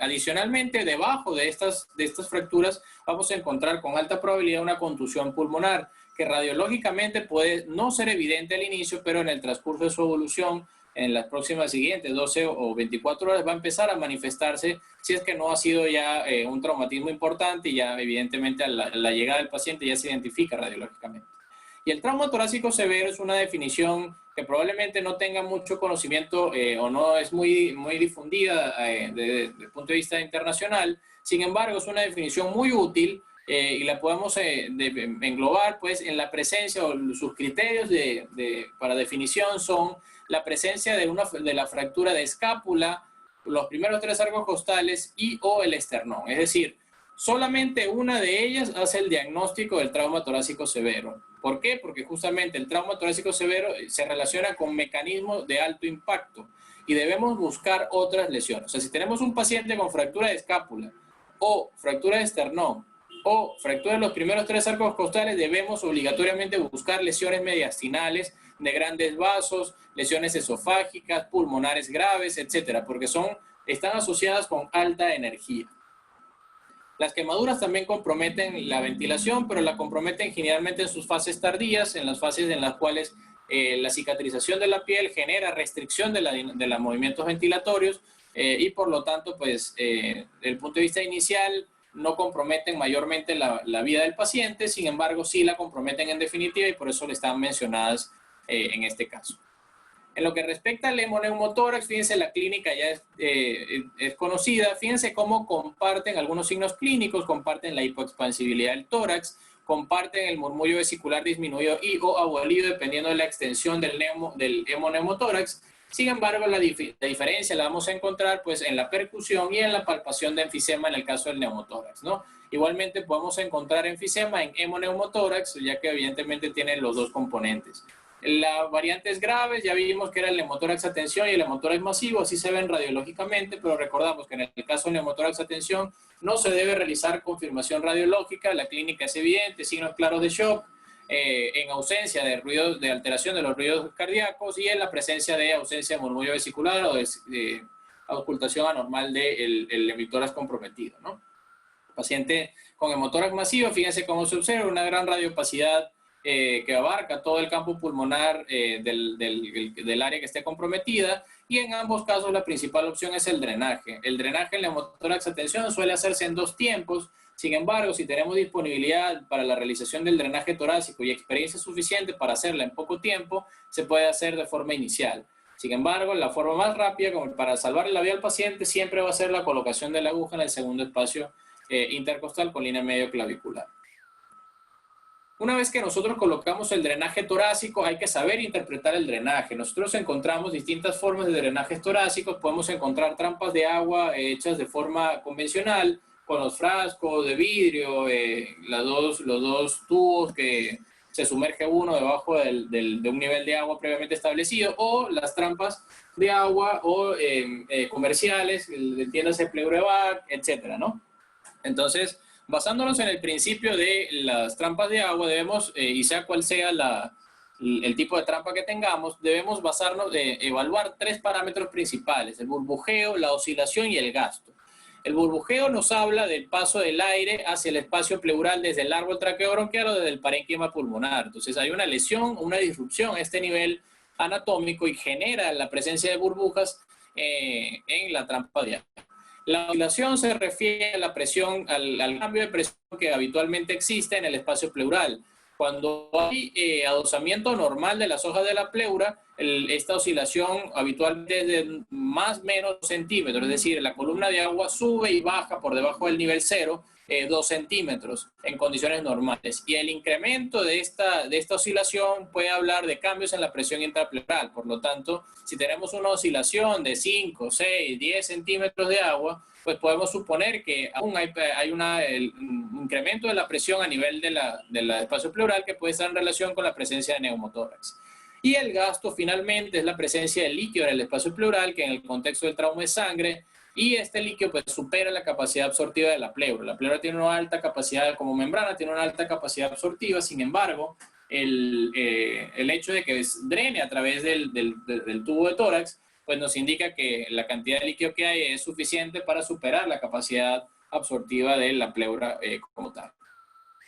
Adicionalmente, debajo de estas fracturas vamos a encontrar con alta probabilidad una contusión pulmonar, que radiológicamente puede no ser evidente al inicio, pero en el transcurso de su evolución, en las próximas siguientes 12 o 24 horas, va a empezar a manifestarse si es que no ha sido ya un traumatismo importante, y ya evidentemente a la llegada del paciente ya se identifica radiológicamente. Y el trauma torácico severo es una definición que probablemente no tenga mucho conocimiento o no es muy difundida desde el punto de vista internacional, Sin embargo, es una definición muy útil y la podemos englobar pues, en la presencia o sus criterios para definición son la presencia de la fractura de escápula, los primeros 3 arcos costales y o el esternón. Es decir, solamente una de ellas hace el diagnóstico del trauma torácico severo. ¿Por qué? Porque justamente el trauma torácico severo se relaciona con mecanismos de alto impacto y debemos buscar otras lesiones. O sea, si tenemos un paciente con fractura de escápula o fractura de esternón o fractura de los primeros 3 arcos costales, debemos obligatoriamente buscar lesiones mediastinales de grandes vasos, lesiones esofágicas, pulmonares graves, etcétera, porque están asociadas con alta energía. Las quemaduras también comprometen la ventilación, pero la comprometen generalmente en sus fases tardías, en las fases en las cuales la cicatrización de la piel genera restricción de los movimientos ventilatorios y por lo tanto, pues, desde el punto de vista inicial, no comprometen mayormente la vida del paciente, sin embargo, sí la comprometen en definitiva y por eso le están mencionadas en este caso. En lo que respecta al hemoneumotórax, fíjense, la clínica ya es conocida. Fíjense cómo comparten algunos signos clínicos, comparten la hipoexpansibilidad del tórax, comparten el murmullo vesicular disminuido y o abolido dependiendo de la extensión del hemoneumotórax. Sin embargo, la diferencia la vamos a encontrar pues, en la percusión y en la palpación de enfisema en el caso del neumotórax, ¿no? Igualmente podemos encontrar enfisema en hemoneumotórax, ya que evidentemente tienen los dos componentes. Las variantes graves, ya vimos que era el neumotórax a tensión y el neumotórax masivo, así se ven radiológicamente, pero recordamos que en el caso del neumotórax a tensión no se debe realizar confirmación radiológica, la clínica es evidente, signos claros de shock, en ausencia de ruidos, de alteración de los ruidos cardíacos y en la presencia de ausencia de murmullo vesicular o de ocultación anormal del hemitórax comprometido, ¿no? Paciente con hemotórax masivo, fíjense cómo se observa una gran radiopacidad que abarca todo el campo pulmonar del área que esté comprometida y en ambos casos la principal opción es el drenaje. El drenaje en la hemotórax a tensión suele hacerse en 2 tiempos, sin embargo, si tenemos disponibilidad para la realización del drenaje torácico y experiencia suficiente para hacerla en poco tiempo, se puede hacer de forma inicial. Sin embargo, la forma más rápida como para salvar la vida al paciente siempre va a ser la colocación de la aguja en el segundo espacio intercostal con línea medio clavicular. Una vez que nosotros colocamos el drenaje torácico, hay que saber interpretar el drenaje. Nosotros encontramos distintas formas de drenajes torácicos. Podemos encontrar trampas de agua hechas de forma convencional, con los frascos de vidrio, los dos tubos que se sumerge uno debajo de un nivel de agua previamente establecido, o las trampas de agua o comerciales, entiéndase Pleurevac, etcétera, ¿no? Entonces, basándonos en el principio de las trampas de agua, debemos, y sea cual sea el tipo de trampa que tengamos, debemos basarnos de evaluar 3 parámetros principales: el burbujeo, la oscilación y el gasto. El burbujeo nos habla del paso del aire hacia el espacio pleural desde el árbol traqueobronquial o desde el parénquima pulmonar. Entonces hay una lesión, una disrupción a este nivel anatómico y genera la presencia de burbujas en la trampa de agua. La oscilación se refiere a la presión, al cambio de presión que habitualmente existe en el espacio pleural. Cuando hay adosamiento normal de las hojas de la pleura, esta oscilación habitualmente es de más o menos centímetros, es decir, la columna de agua sube y baja por debajo del nivel cero 2 centímetros en condiciones normales. Y el incremento de esta oscilación puede hablar de cambios en la presión intrapleural. Por lo tanto, si tenemos una oscilación de 5, 6, 10 centímetros de agua, pues podemos suponer que aún hay un incremento de la presión a nivel del espacio pleural que puede estar en relación con la presencia de neumotórax. Y el gasto finalmente es la presencia de líquido en el espacio pleural, que en el contexto del trauma es sangre, y este líquido pues supera la capacidad absortiva de la pleura. La pleura tiene una alta capacidad, como membrana, tiene una alta capacidad absortiva. Sin embargo, el hecho de que drene a través del tubo de tórax, pues nos indica que la cantidad de líquido que hay es suficiente para superar la capacidad absortiva de la pleura como tal.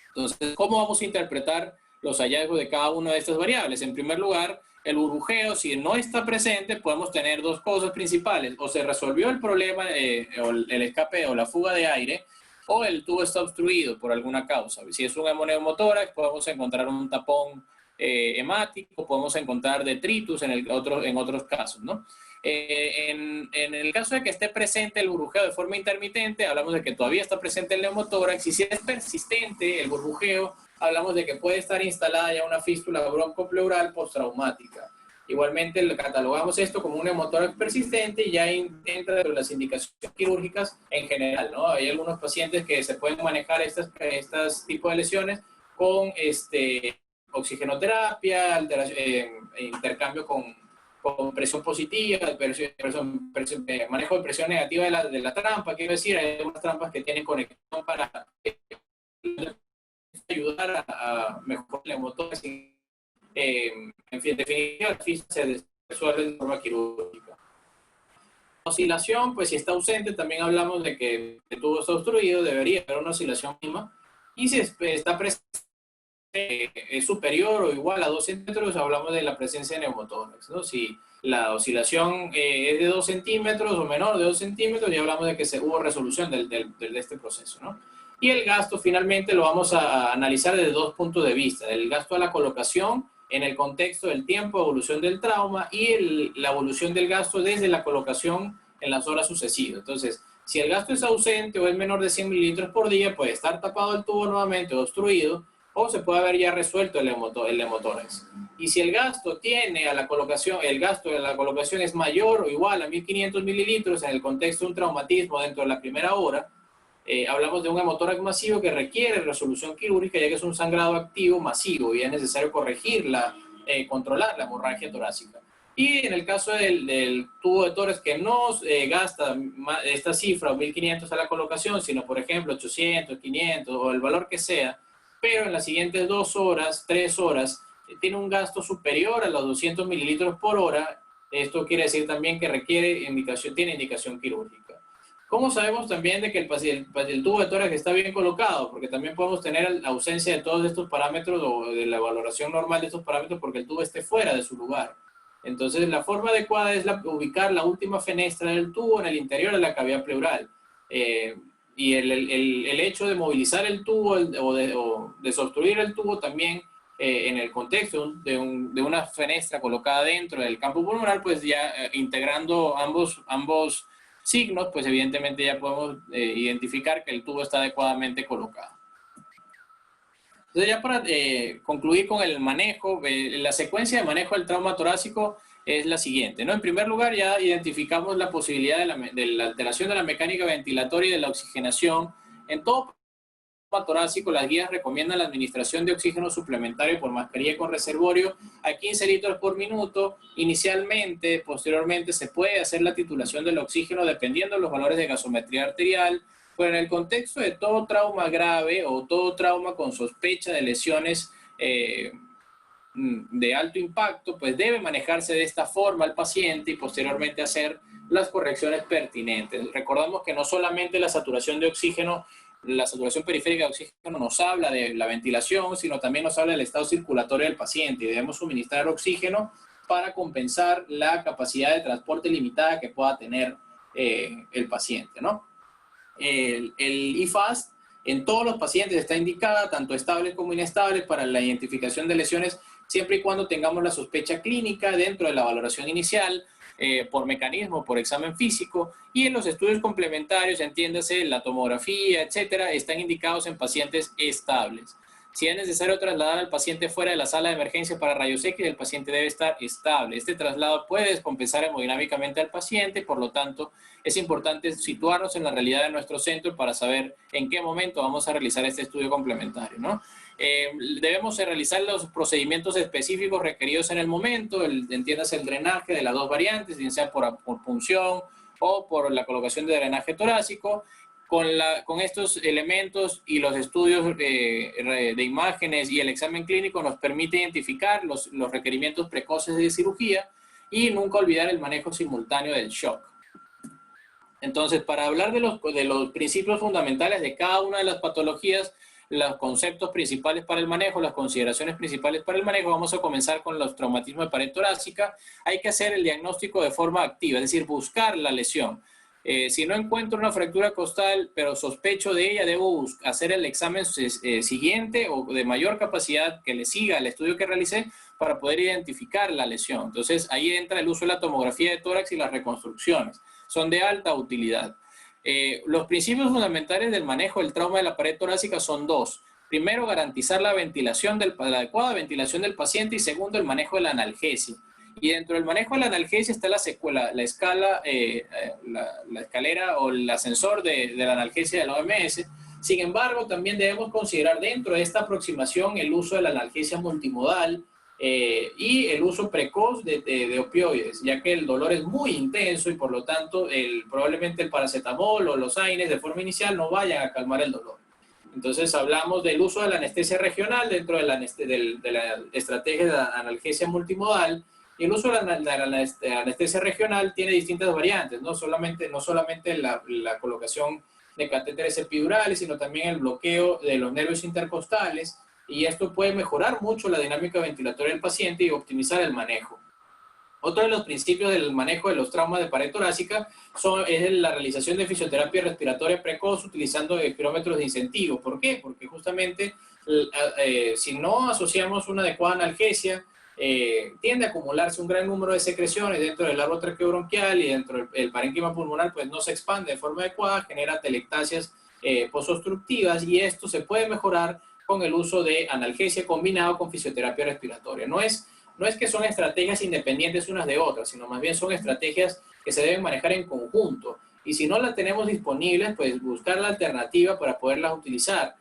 Entonces, ¿cómo vamos a interpretar los hallazgos de cada una de estas variables? En primer lugar, el burbujeo, si no está presente, podemos tener 2 cosas principales: o se resolvió el problema, o el escape o la fuga de aire, o el tubo está obstruido por alguna causa. Si es un hemoneumotórax, podemos encontrar un tapón hemático, podemos encontrar detritus en otros casos, ¿no? En el caso de que esté presente el burbujeo de forma intermitente, hablamos de que todavía está presente el neumotórax, y si es persistente el burbujeo, hablamos de que puede estar instalada ya una fístula broncopleural postraumática. Igualmente, catalogamos esto como un neumotórax persistente y ya entra dentro de las indicaciones quirúrgicas en general, ¿no? Hay algunos pacientes que se pueden manejar estos tipos de lesiones con oxigenoterapia, intercambio con presión positiva, manejo de presión negativa de la trampa. Quiero decir, hay algunas trampas que tienen conexión para ayudar a mejorar el motor. En definitiva, la física se resuelve de forma quirúrgica. Oscilación, pues si está ausente, también hablamos de que el tubo está obstruido, debería haber una oscilación mínima. Y si está presente, es superior o igual a 2 centímetros, hablamos de la presencia de neumotórax, ¿no? Si la oscilación es de 2 centímetros o menor de 2 centímetros, ya hablamos de que hubo resolución de este proceso, ¿no? Y el gasto, finalmente, lo vamos a analizar desde 2 puntos de vista. El gasto a la colocación en el contexto del tiempo, evolución del trauma, y la evolución del gasto desde la colocación en las horas sucesivas. Entonces, si el gasto es ausente o es menor de 100 mililitros por día, puede estar tapado el tubo nuevamente o obstruido, o se puede haber ya resuelto el neumotórax. Y si el gasto tiene a la colocación, el gasto de la colocación es mayor o igual a 1500 mililitros en el contexto de un traumatismo dentro de la primera hora, hablamos de un hemotórax masivo que requiere resolución quirúrgica, ya que es un sangrado activo masivo y es necesario corregirla, controlar la hemorragia torácica. Y en el caso del tubo de tórax que no gasta esta cifra, 1500 a la colocación, sino por ejemplo 800, 500 o el valor que sea, pero en las siguientes 2 horas, 3 horas, tiene un gasto superior a los 200 mililitros por hora, esto quiere decir también que tiene indicación quirúrgica. ¿Cómo sabemos también de que el tubo de tórax está bien colocado? Porque también podemos tener la ausencia de todos estos parámetros o de la valoración normal de estos parámetros porque el tubo esté fuera de su lugar. Entonces, la forma adecuada es ubicar la última fenestra del tubo en el interior de la cavidad pleural. Y el hecho de movilizar el tubo o desobstruir el tubo también en el contexto de una fenestra colocada dentro del campo pulmonar, pues ya integrando ambos signos, pues evidentemente ya podemos identificar que el tubo está adecuadamente colocado. Entonces ya para concluir con el manejo, la secuencia de manejo del trauma torácico es la siguiente, ¿no? En primer lugar, ya identificamos la posibilidad de la alteración de la mecánica ventilatoria y de la oxigenación. En todo trauma torácico, las guías recomiendan la administración de oxígeno suplementario por mascarilla con reservorio a 15 litros por minuto. Inicialmente, posteriormente, se puede hacer la titulación del oxígeno dependiendo de los valores de gasometría arterial. Pero en el contexto de todo trauma grave o todo trauma con sospecha de lesiones de alto impacto, pues debe manejarse de esta forma al paciente y posteriormente hacer las correcciones pertinentes. Recordamos que no solamente la saturación de oxígeno, la saturación periférica de oxígeno nos habla de la ventilación, sino también nos habla del estado circulatorio del paciente y debemos suministrar oxígeno para compensar la capacidad de transporte limitada que pueda tener el paciente, ¿no? El IFAST en todos los pacientes está indicada, tanto estables como inestables, para la identificación de lesiones, siempre y cuando tengamos la sospecha clínica dentro de la valoración inicial, por mecanismo, por examen físico, y en los estudios complementarios, entiéndase, la tomografía, etcétera, están indicados en pacientes estables. Si es necesario trasladar al paciente fuera de la sala de emergencia para rayos X, el paciente debe estar estable. Este traslado puede descompensar hemodinámicamente al paciente, por lo tanto, es importante situarnos en la realidad de nuestro centro para saber en qué momento vamos a realizar este estudio complementario, ¿no? Debemos realizar los procedimientos específicos requeridos en el momento, entiéndase el drenaje de las 2 variantes, bien sea por punción o por la colocación de drenaje torácico. Con estos elementos y los estudios de imágenes y el examen clínico nos permite identificar los requerimientos precoces de cirugía y nunca olvidar el manejo simultáneo del shock. Entonces, para hablar de los principios fundamentales de cada una de las patologías, los conceptos principales para el manejo, las consideraciones principales para el manejo, vamos a comenzar con los traumatismos de pared torácica. Hay que hacer el diagnóstico de forma activa, es decir, buscar la lesión. Si no encuentro una fractura costal, pero sospecho de ella, debo hacer el examen siguiente o de mayor capacidad que le siga al estudio que realicé para poder identificar la lesión. Entonces, ahí entra el uso de la tomografía de tórax y las reconstrucciones. Son de alta utilidad. Los principios fundamentales del manejo del trauma de la pared torácica son dos. Primero, garantizar la adecuada ventilación del paciente y segundo, el manejo de la analgesia. Y dentro del manejo de la analgesia está la escalera o el ascensor de la analgesia de la OMS. Sin embargo, también debemos considerar dentro de esta aproximación el uso de la analgesia multimodal y el uso precoz de opioides, ya que el dolor es muy intenso y por lo tanto probablemente el paracetamol o los AINES de forma inicial no vayan a calmar el dolor. Entonces hablamos del uso de la anestesia regional dentro de la estrategia de analgesia multimodal. Y el uso de la anestesia regional tiene distintas variantes, no solamente la colocación de catéteres epidurales, sino también el bloqueo de los nervios intercostales, y esto puede mejorar mucho la dinámica ventilatoria del paciente y optimizar el manejo. Otro de los principios del manejo de los traumas de pared torácica es la realización de fisioterapia respiratoria precoz utilizando espirómetros de incentivo. ¿Por qué? Porque justamente si no asociamos una adecuada analgesia, tiende a acumularse un gran número de secreciones dentro del árbol traqueobronquial y dentro del parénquima pulmonar, pues no se expande de forma adecuada, genera atelectasias posobstructivas, y esto se puede mejorar con el uso de analgesia combinado con fisioterapia respiratoria. No es que son estrategias independientes unas de otras, sino más bien son estrategias que se deben manejar en conjunto. Y si no las tenemos disponibles, pues buscar la alternativa para poderlas utilizar.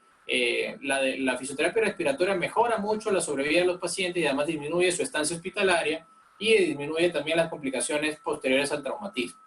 La fisioterapia respiratoria mejora mucho la sobrevida de los pacientes y además disminuye su estancia hospitalaria y disminuye también las complicaciones posteriores al traumatismo.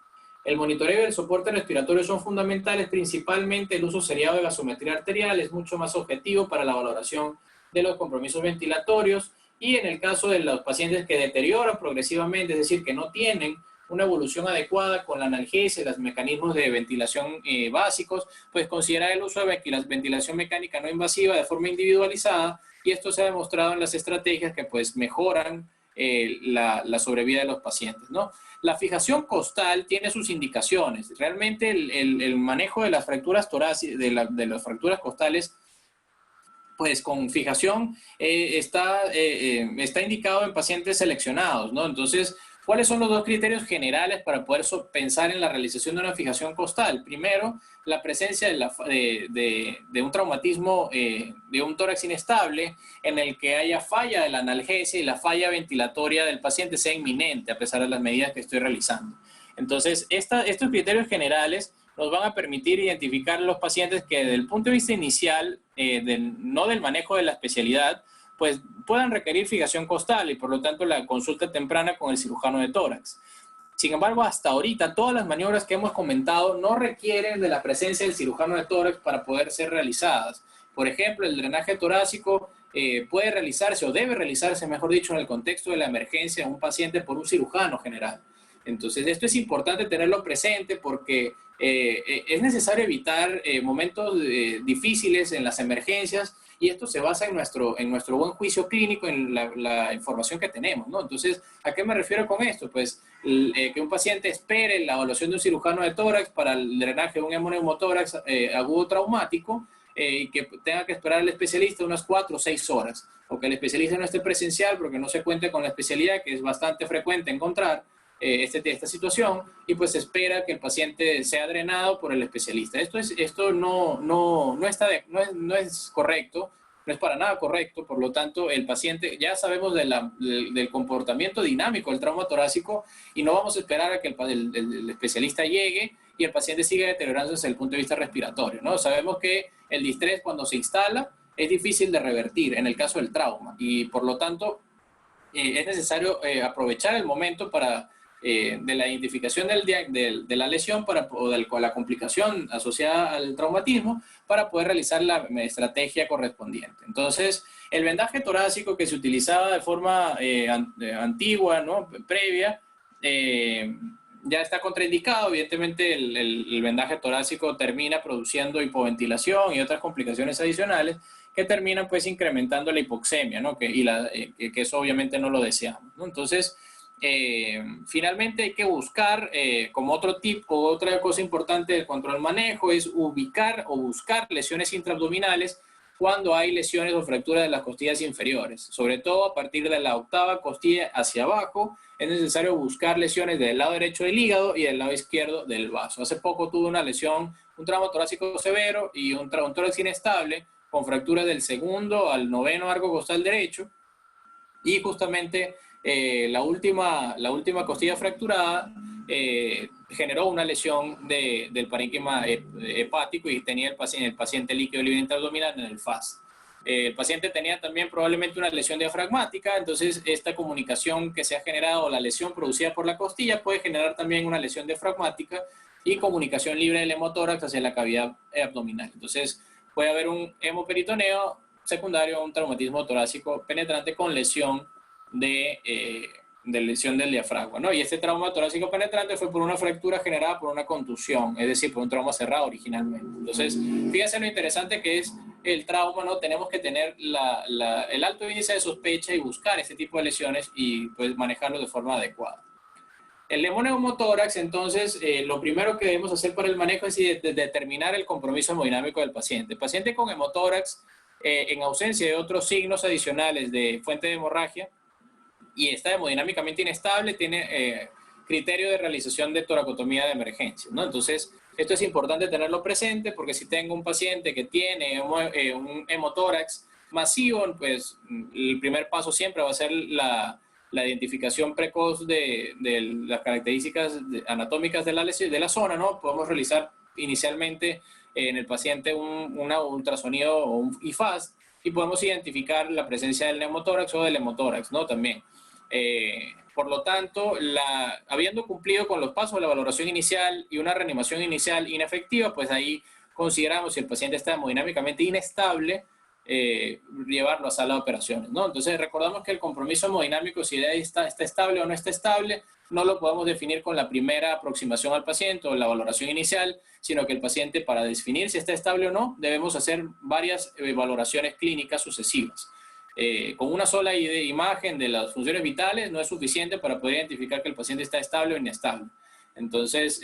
El monitoreo y el soporte respiratorio son fundamentales, principalmente el uso seriado de gasometría arterial es mucho más objetivo para la valoración de los compromisos ventilatorios, y en el caso de los pacientes que deterioran progresivamente, es decir, que no tienen una evolución adecuada con la analgesia y los mecanismos de ventilación básicos, pues considerar el uso de ventilación mecánica no invasiva de forma individualizada, y esto se ha demostrado en las estrategias que pues mejoran la sobrevida de los pacientes, ¿no? La fijación costal tiene sus indicaciones. Realmente el manejo de las fracturas torácicas, de las fracturas costales, pues con fijación está indicado en pacientes seleccionados, ¿no? Entonces, ¿cuáles son los dos criterios generales para poder pensar en la realización de una fijación costal? Primero, la presencia de un traumatismo, de un tórax inestable, en el que haya falla de la analgesia y la falla ventilatoria del paciente sea inminente, a pesar de las medidas que estoy realizando. Entonces, estos criterios generales nos van a permitir identificar los pacientes que desde el punto de vista inicial, no del manejo de la especialidad, pues puedan requerir fijación costal y por lo tanto la consulta temprana con el cirujano de tórax. Sin embargo, hasta ahorita todas las maniobras que hemos comentado no requieren de la presencia del cirujano de tórax para poder ser realizadas. Por ejemplo, el drenaje torácico puede realizarse o debe realizarse, mejor dicho, en el contexto de la emergencia de un paciente por un cirujano general. Entonces, esto es importante tenerlo presente porque es necesario evitar momentos difíciles en las emergencias, y esto se basa en nuestro buen juicio clínico, en la información que tenemos, ¿no? Entonces, ¿a qué me refiero con esto? Pues que un paciente espere la evaluación de un cirujano de tórax para el drenaje de un hemoneumotórax agudo traumático, y que tenga que esperar al especialista unas 4 o 6 horas, o que el especialista no esté presencial porque no se cuente con la especialidad, que es bastante frecuente encontrar esta situación, y pues espera que el paciente sea drenado por el especialista. Esto no es correcto, no es para nada correcto. Por lo tanto, el paciente, ya sabemos del comportamiento dinámico del trauma torácico, y no vamos a esperar a que el especialista llegue y el paciente siga deteriorándose desde el punto de vista respiratorio, ¿no? Sabemos que el distrés, cuando se instala, es difícil de revertir en el caso del trauma, y por lo tanto es necesario aprovechar el momento de la identificación de la lesión o de la complicación asociada al traumatismo, para poder realizar la estrategia correspondiente. Entonces, el vendaje torácico que se utilizaba de forma antigua, ¿no?, previa, ya está contraindicado. Evidentemente, el vendaje torácico termina produciendo hipoventilación y otras complicaciones adicionales que terminan pues incrementando la hipoxemia, ¿no?, que eso obviamente no lo deseamos, ¿no? Entonces, Finalmente hay que buscar, como otro tip o otra cosa importante del control manejo, es ubicar o buscar lesiones intraabdominales cuando hay lesiones o fracturas de las costillas inferiores. Sobre todo a partir de la octava costilla hacia abajo, es necesario buscar lesiones del lado derecho del hígado y del lado izquierdo del vaso. Hace poco tuve una lesión, un trauma torácico severo y un tórax inestable con fracturas del segundo al noveno arco costal derecho, y justamente la última costilla fracturada generó una lesión del parénquima hepático y tenía el paciente líquido libre intraabdominal en el FAS. El paciente tenía también probablemente una lesión diafragmática, entonces esta comunicación que se ha generado, la lesión producida por la costilla, puede generar también una lesión diafragmática y comunicación libre del hemotórax hacia la cavidad abdominal. Entonces puede haber un hemoperitoneo secundario a un traumatismo torácico penetrante con lesión de lesión del diafragma, ¿no? Y este trauma torácico penetrante fue por una fractura generada por una contusión, es decir, por un trauma cerrado originalmente. Entonces, fíjense lo interesante que es el trauma, ¿no? Tenemos que tener el alto índice de sospecha y buscar este tipo de lesiones y pues manejarlo de forma adecuada. El neumotórax, entonces, lo primero que debemos hacer para el manejo es determinar el compromiso hemodinámico del paciente. El paciente con hemotórax, en ausencia de otros signos adicionales de fuente de hemorragia y está hemodinámicamente inestable, tiene criterio de realización de toracotomía de emergencia, ¿no? Entonces, esto es importante tenerlo presente porque si tengo un paciente que tiene un hemotórax masivo, pues el primer paso siempre va a ser la identificación precoz de las características anatómicas de la zona, ¿no? Podemos realizar inicialmente en el paciente un ultrasonido o un IFAS y podemos identificar la presencia del neumotórax o del hemotórax, ¿no? También. Por lo tanto, habiendo cumplido con los pasos de la valoración inicial y una reanimación inicial inefectiva, pues ahí consideramos si el paciente está hemodinámicamente inestable, llevarlo a sala de operaciones, ¿no? Entonces recordamos que el compromiso hemodinámico, si está estable o no está estable, no lo podemos definir con la primera aproximación al paciente o la valoración inicial, sino que el paciente, para definir si está estable o no, debemos hacer varias valoraciones clínicas sucesivas. Con una sola imagen de las funciones vitales no es suficiente para poder identificar que el paciente está estable o inestable. Entonces,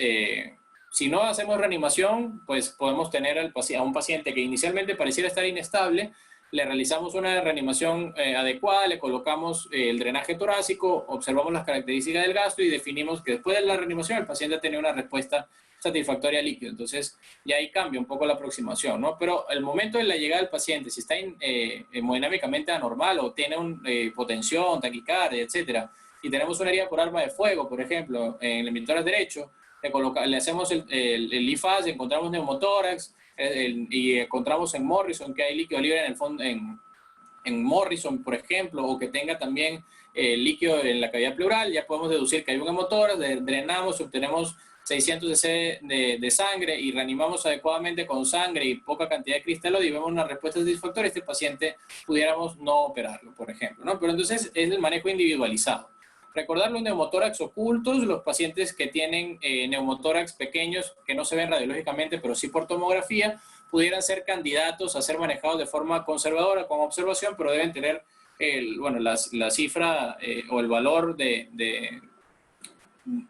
si no hacemos reanimación, pues podemos tener a un paciente que inicialmente pareciera estar inestable, le realizamos una reanimación adecuada, le colocamos el drenaje torácico, observamos las características del gasto y definimos que después de la reanimación el paciente ha tenido una respuesta satisfactoria al líquido. Entonces, ya ahí cambia un poco la aproximación, ¿no? Pero el momento de la llegada del paciente, si está hemodinámicamente anormal o tiene hipotensión, taquicardia, etcétera, y tenemos una herida por arma de fuego, por ejemplo, en el hemisferio derecho, le hacemos el IFAS, encontramos neumotórax, y encontramos en Morrison que hay líquido libre en el fondo, en Morrison, por ejemplo, o que tenga también líquido en la cavidad pleural, ya podemos deducir que hay un hemotórax, drenamos, obtenemos 600 cc de sangre y reanimamos adecuadamente con sangre y poca cantidad de cristalóide y vemos una respuesta satisfactoria, este paciente pudiéramos no operarlo, por ejemplo, ¿no? Pero entonces es el manejo individualizado. Recordar los neumotórax ocultos, los pacientes que tienen neumotórax pequeños que no se ven radiológicamente, pero sí por tomografía, pudieran ser candidatos a ser manejados de forma conservadora con observación, pero deben tener la cifra o el valor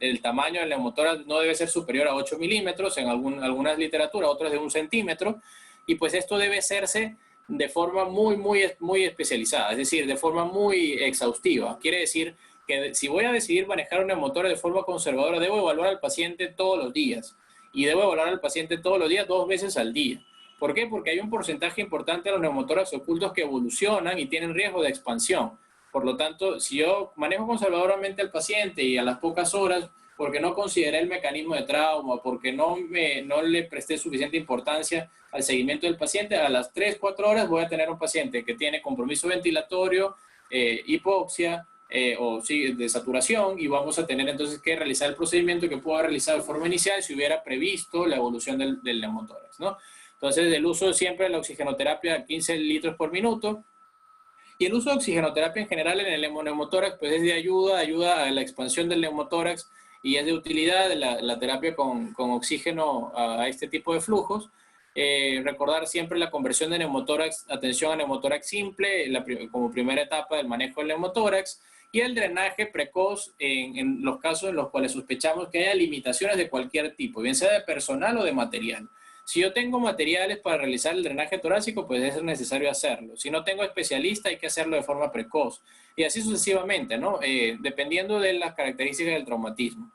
el tamaño del neumotórax no debe ser superior a 8 milímetros, en algunas literaturas, otras de 1 centímetro, y pues esto debe hacerse de forma muy especializada, es decir, de forma muy exhaustiva. Quiere decir que si voy a decidir manejar un neumotórax de forma conservadora, debo evaluar al paciente todos los días, y debo evaluar al paciente todos los días 2 veces al día. ¿Por qué? Porque hay un porcentaje importante de los neumotórax ocultos que evolucionan y tienen riesgo de expansión. Por lo tanto, si yo manejo conservadoramente al paciente y a las pocas horas, porque no consideré el mecanismo de trauma, porque no le presté suficiente importancia al seguimiento del paciente, a las 3-4 horas voy a tener un paciente que tiene compromiso ventilatorio, hipoxia o de saturación, y vamos a tener entonces que realizar el procedimiento que puedo haber realizado de forma inicial si hubiera previsto la evolución del neumotórax, ¿no? Entonces, el uso siempre de la oxigenoterapia a 15 litros por minuto. Y el uso de oxigenoterapia en general en el neumotórax pues es de ayuda a la expansión del neumotórax y es de utilidad la terapia con oxígeno a este tipo de flujos. Recordar siempre la conversión de neumotórax, atención a neumotórax simple como primera etapa del manejo del neumotórax, y el drenaje precoz en los casos en los cuales sospechamos que haya limitaciones de cualquier tipo, bien sea de personal o de material. Si yo tengo materiales para realizar el drenaje torácico, pues es necesario hacerlo. Si no tengo especialista, hay que hacerlo de forma precoz. Y así sucesivamente, ¿no? Dependiendo de las características del traumatismo.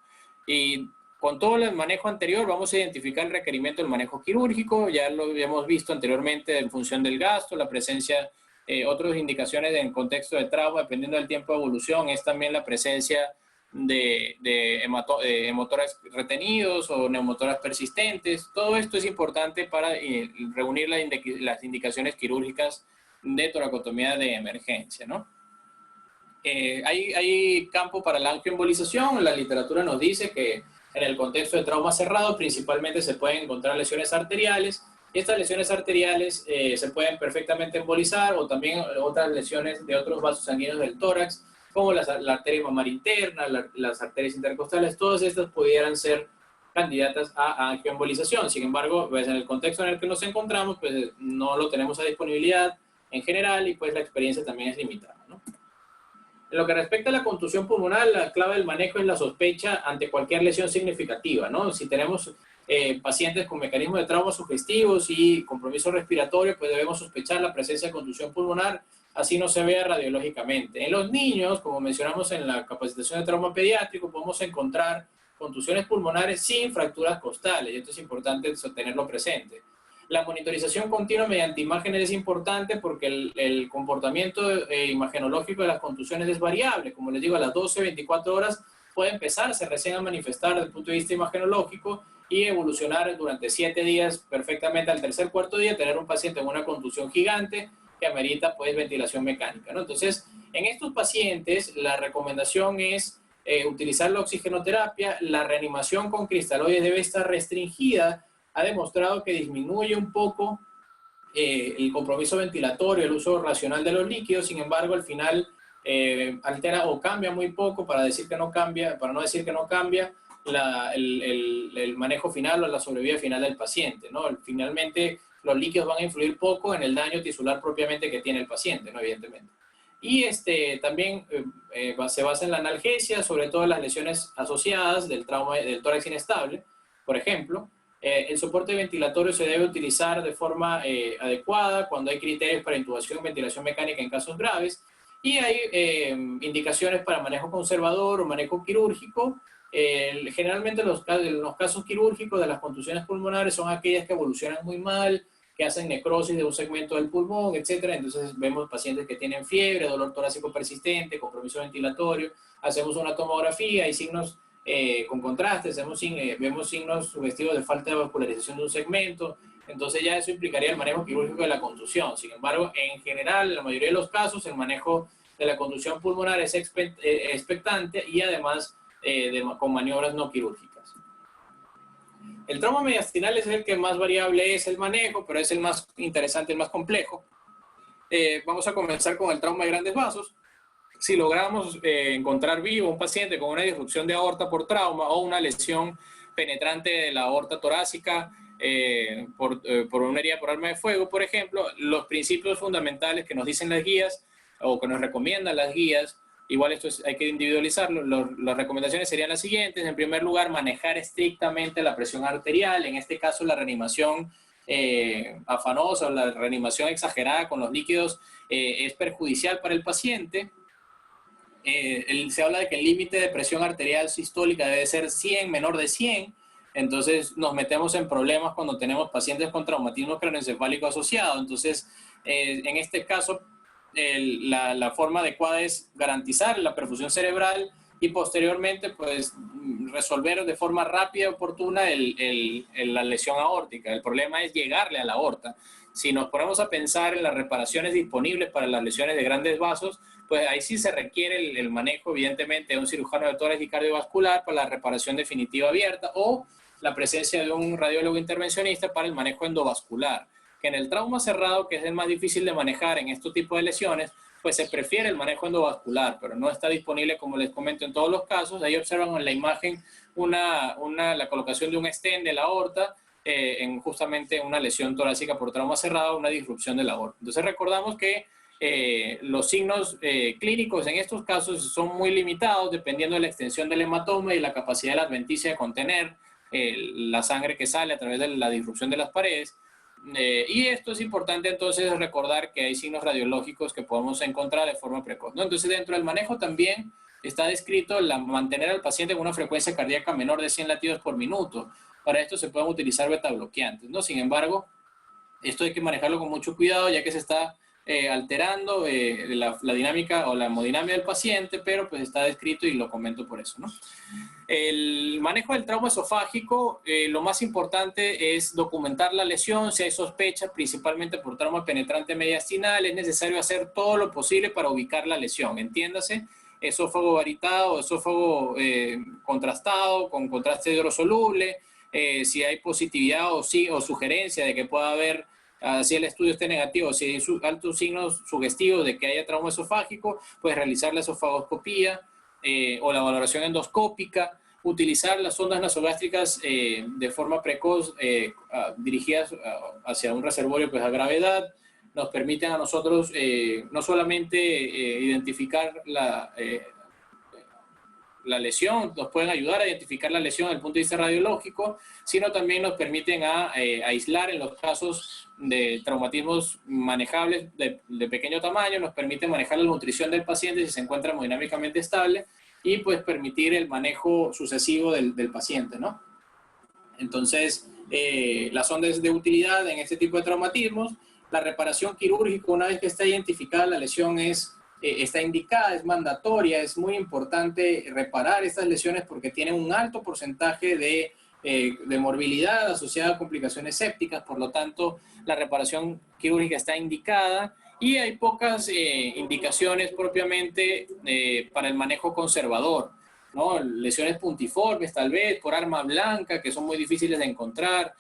Y con todo el manejo anterior, vamos a identificar el requerimiento del manejo quirúrgico. Ya lo habíamos visto anteriormente en función del gasto, la presencia, otras indicaciones en contexto de trauma, dependiendo del tiempo de evolución, es también la presencia de hemotoras retenidos o neumotoras persistentes. Todo esto es importante para reunir las indicaciones quirúrgicas de toracotomía de emergencia, ¿no? Hay campo para la angioembolización. La literatura nos dice que en el contexto de trauma cerrado principalmente se pueden encontrar lesiones arteriales. Estas lesiones arteriales se pueden perfectamente embolizar, o también otras lesiones de otros vasos sanguíneos del tórax, como la arteria mamaria interna, las arterias intercostales. Todas estas pudieran ser candidatas a angioembolización. Sin embargo, pues en el contexto en el que nos encontramos, pues no lo tenemos a disponibilidad en general, y pues la experiencia también es limitada, ¿no? En lo que respecta a la contusión pulmonar, la clave del manejo es la sospecha ante cualquier lesión significativa, ¿no? Si tenemos pacientes con mecanismos de trauma sugestivos y compromiso respiratorio, pues debemos sospechar la presencia de contusión pulmonar, así no se vea radiológicamente. En los niños, como mencionamos en la capacitación de trauma pediátrico, podemos encontrar contusiones pulmonares sin fracturas costales, y esto es importante tenerlo presente. La monitorización continua mediante imágenes es importante porque el comportamiento imagenológico de las contusiones es variable. Como les digo, a las 12, 24 horas puede empezarse recién a manifestar desde el punto de vista imagenológico y evolucionar durante 7 días perfectamente al tercer, cuarto día, tener un paciente con una contusión gigante que amerita pues ventilación mecánica, ¿no? Entonces, en estos pacientes la recomendación es utilizar la oxigenoterapia. La reanimación con cristaloides debe estar restringida. Ha demostrado que disminuye un poco el compromiso ventilatorio, el uso racional de los líquidos. Sin embargo, al final altera o cambia muy poco, para decir que no cambia, para no decir que no cambia el manejo final o la sobrevida final del paciente, ¿no? Finalmente, los líquidos van a influir poco en el daño tisular propiamente que tiene el paciente, ¿no? Evidentemente. Y también se basa en la analgesia, sobre todo en las lesiones asociadas del trauma del tórax inestable, por ejemplo. El soporte ventilatorio se debe utilizar de forma adecuada cuando hay criterios para intubación y ventilación mecánica en casos graves, y hay indicaciones para manejo conservador o manejo quirúrgico. Generalmente los casos quirúrgicos de las contusiones pulmonares son aquellas que evolucionan muy mal, que hacen necrosis de un segmento del pulmón, etcétera. Entonces vemos pacientes que tienen fiebre, dolor torácico persistente, compromiso ventilatorio, hacemos una tomografía, hay signos con contrastes, vemos signos sugestivos de falta de vascularización de un segmento. Entonces ya eso implicaría el manejo quirúrgico de la contusión. Sin embargo, en general, en la mayoría de los casos, el manejo de la contusión pulmonar es expectante, y además con maniobras no quirúrgicas. El trauma mediastinal es el que más variable es el manejo, pero es el más interesante, el más complejo. Vamos a comenzar con el trauma de grandes vasos. Si logramos encontrar vivo un paciente con una disrupción de aorta por trauma o una lesión penetrante de la aorta torácica por una herida por arma de fuego, por ejemplo, los principios fundamentales que nos dicen las guías o que nos recomiendan las guías, igual esto hay que individualizarlo, las recomendaciones serían las siguientes. En primer lugar, manejar estrictamente la presión arterial. En este caso, la reanimación afanosa o la reanimación exagerada con los líquidos es perjudicial para el paciente. Se habla de que el límite de presión arterial sistólica debe ser 100, menor de 100. Entonces nos metemos en problemas cuando tenemos pacientes con traumatismo craneoencefálico asociado. Entonces, en este caso, la forma adecuada es garantizar la perfusión cerebral y posteriormente pues resolver de forma rápida y oportuna la lesión aórtica. El problema es llegarle a la aorta. Si nos ponemos a pensar en las reparaciones disponibles para las lesiones de grandes vasos, pues ahí sí se requiere el manejo, evidentemente, de un cirujano de tórax y cardiovascular para la reparación definitiva abierta, o la presencia de un radiólogo intervencionista para el manejo endovascular. Que en el trauma cerrado, que es el más difícil de manejar en estos tipos de lesiones, pues se prefiere el manejo endovascular, pero no está disponible, como les comento, en todos los casos. Ahí observan en la imagen la colocación de un stent de la aorta en justamente una lesión torácica por trauma cerrado, una disrupción de la aorta. Entonces recordamos que los signos clínicos en estos casos son muy limitados dependiendo de la extensión del hematoma y la capacidad de la adventicia de contener la sangre que sale a través de la disrupción de las paredes. Y esto es importante entonces recordar que hay signos radiológicos que podemos encontrar de forma precoz, ¿no? Entonces dentro del manejo también está descrito mantener al paciente con una frecuencia cardíaca menor de 100 latidos por minuto. Para esto se pueden utilizar betabloqueantes, ¿no? Sin embargo, esto hay que manejarlo con mucho cuidado ya que se está alterando la dinámica o la hemodinamia del paciente, pero pues está descrito y lo comento por eso, ¿no? El manejo del trauma esofágico, lo más importante es documentar la lesión. Si hay sospecha, principalmente por trauma penetrante mediastinal, es necesario hacer todo lo posible para ubicar la lesión. Entiéndase, esófago varitado, esófago contrastado, con contraste hidrosoluble, si hay positividad o sugerencia de que pueda haber, si el estudio esté negativo, si hay altos signos sugestivos de que haya trauma esofágico, pues realizar la esofagoscopía, o la valoración endoscópica, utilizar las sondas nasogástricas de forma precoz dirigidas hacia un reservorio pues, a gravedad, nos permiten a nosotros no solamente identificar la lesión, nos pueden ayudar a identificar la lesión desde el punto de vista radiológico, sino también nos permiten aislar en los casos de traumatismos manejables de pequeño tamaño, nos permiten manejar la nutrición del paciente si se encuentra hemodinámicamente estable y pues permitir el manejo sucesivo del paciente, ¿no? Entonces, las son de utilidad en este tipo de traumatismos. La reparación quirúrgica, una vez que está identificada la lesión, está indicada, es mandatoria, es muy importante reparar estas lesiones porque tienen un alto porcentaje de morbilidad asociada a complicaciones sépticas, por lo tanto la reparación quirúrgica está indicada y hay pocas indicaciones propiamente para el manejo conservador, ¿no? Lesiones puntiformes tal vez, por arma blanca, que son muy difíciles de encontrar,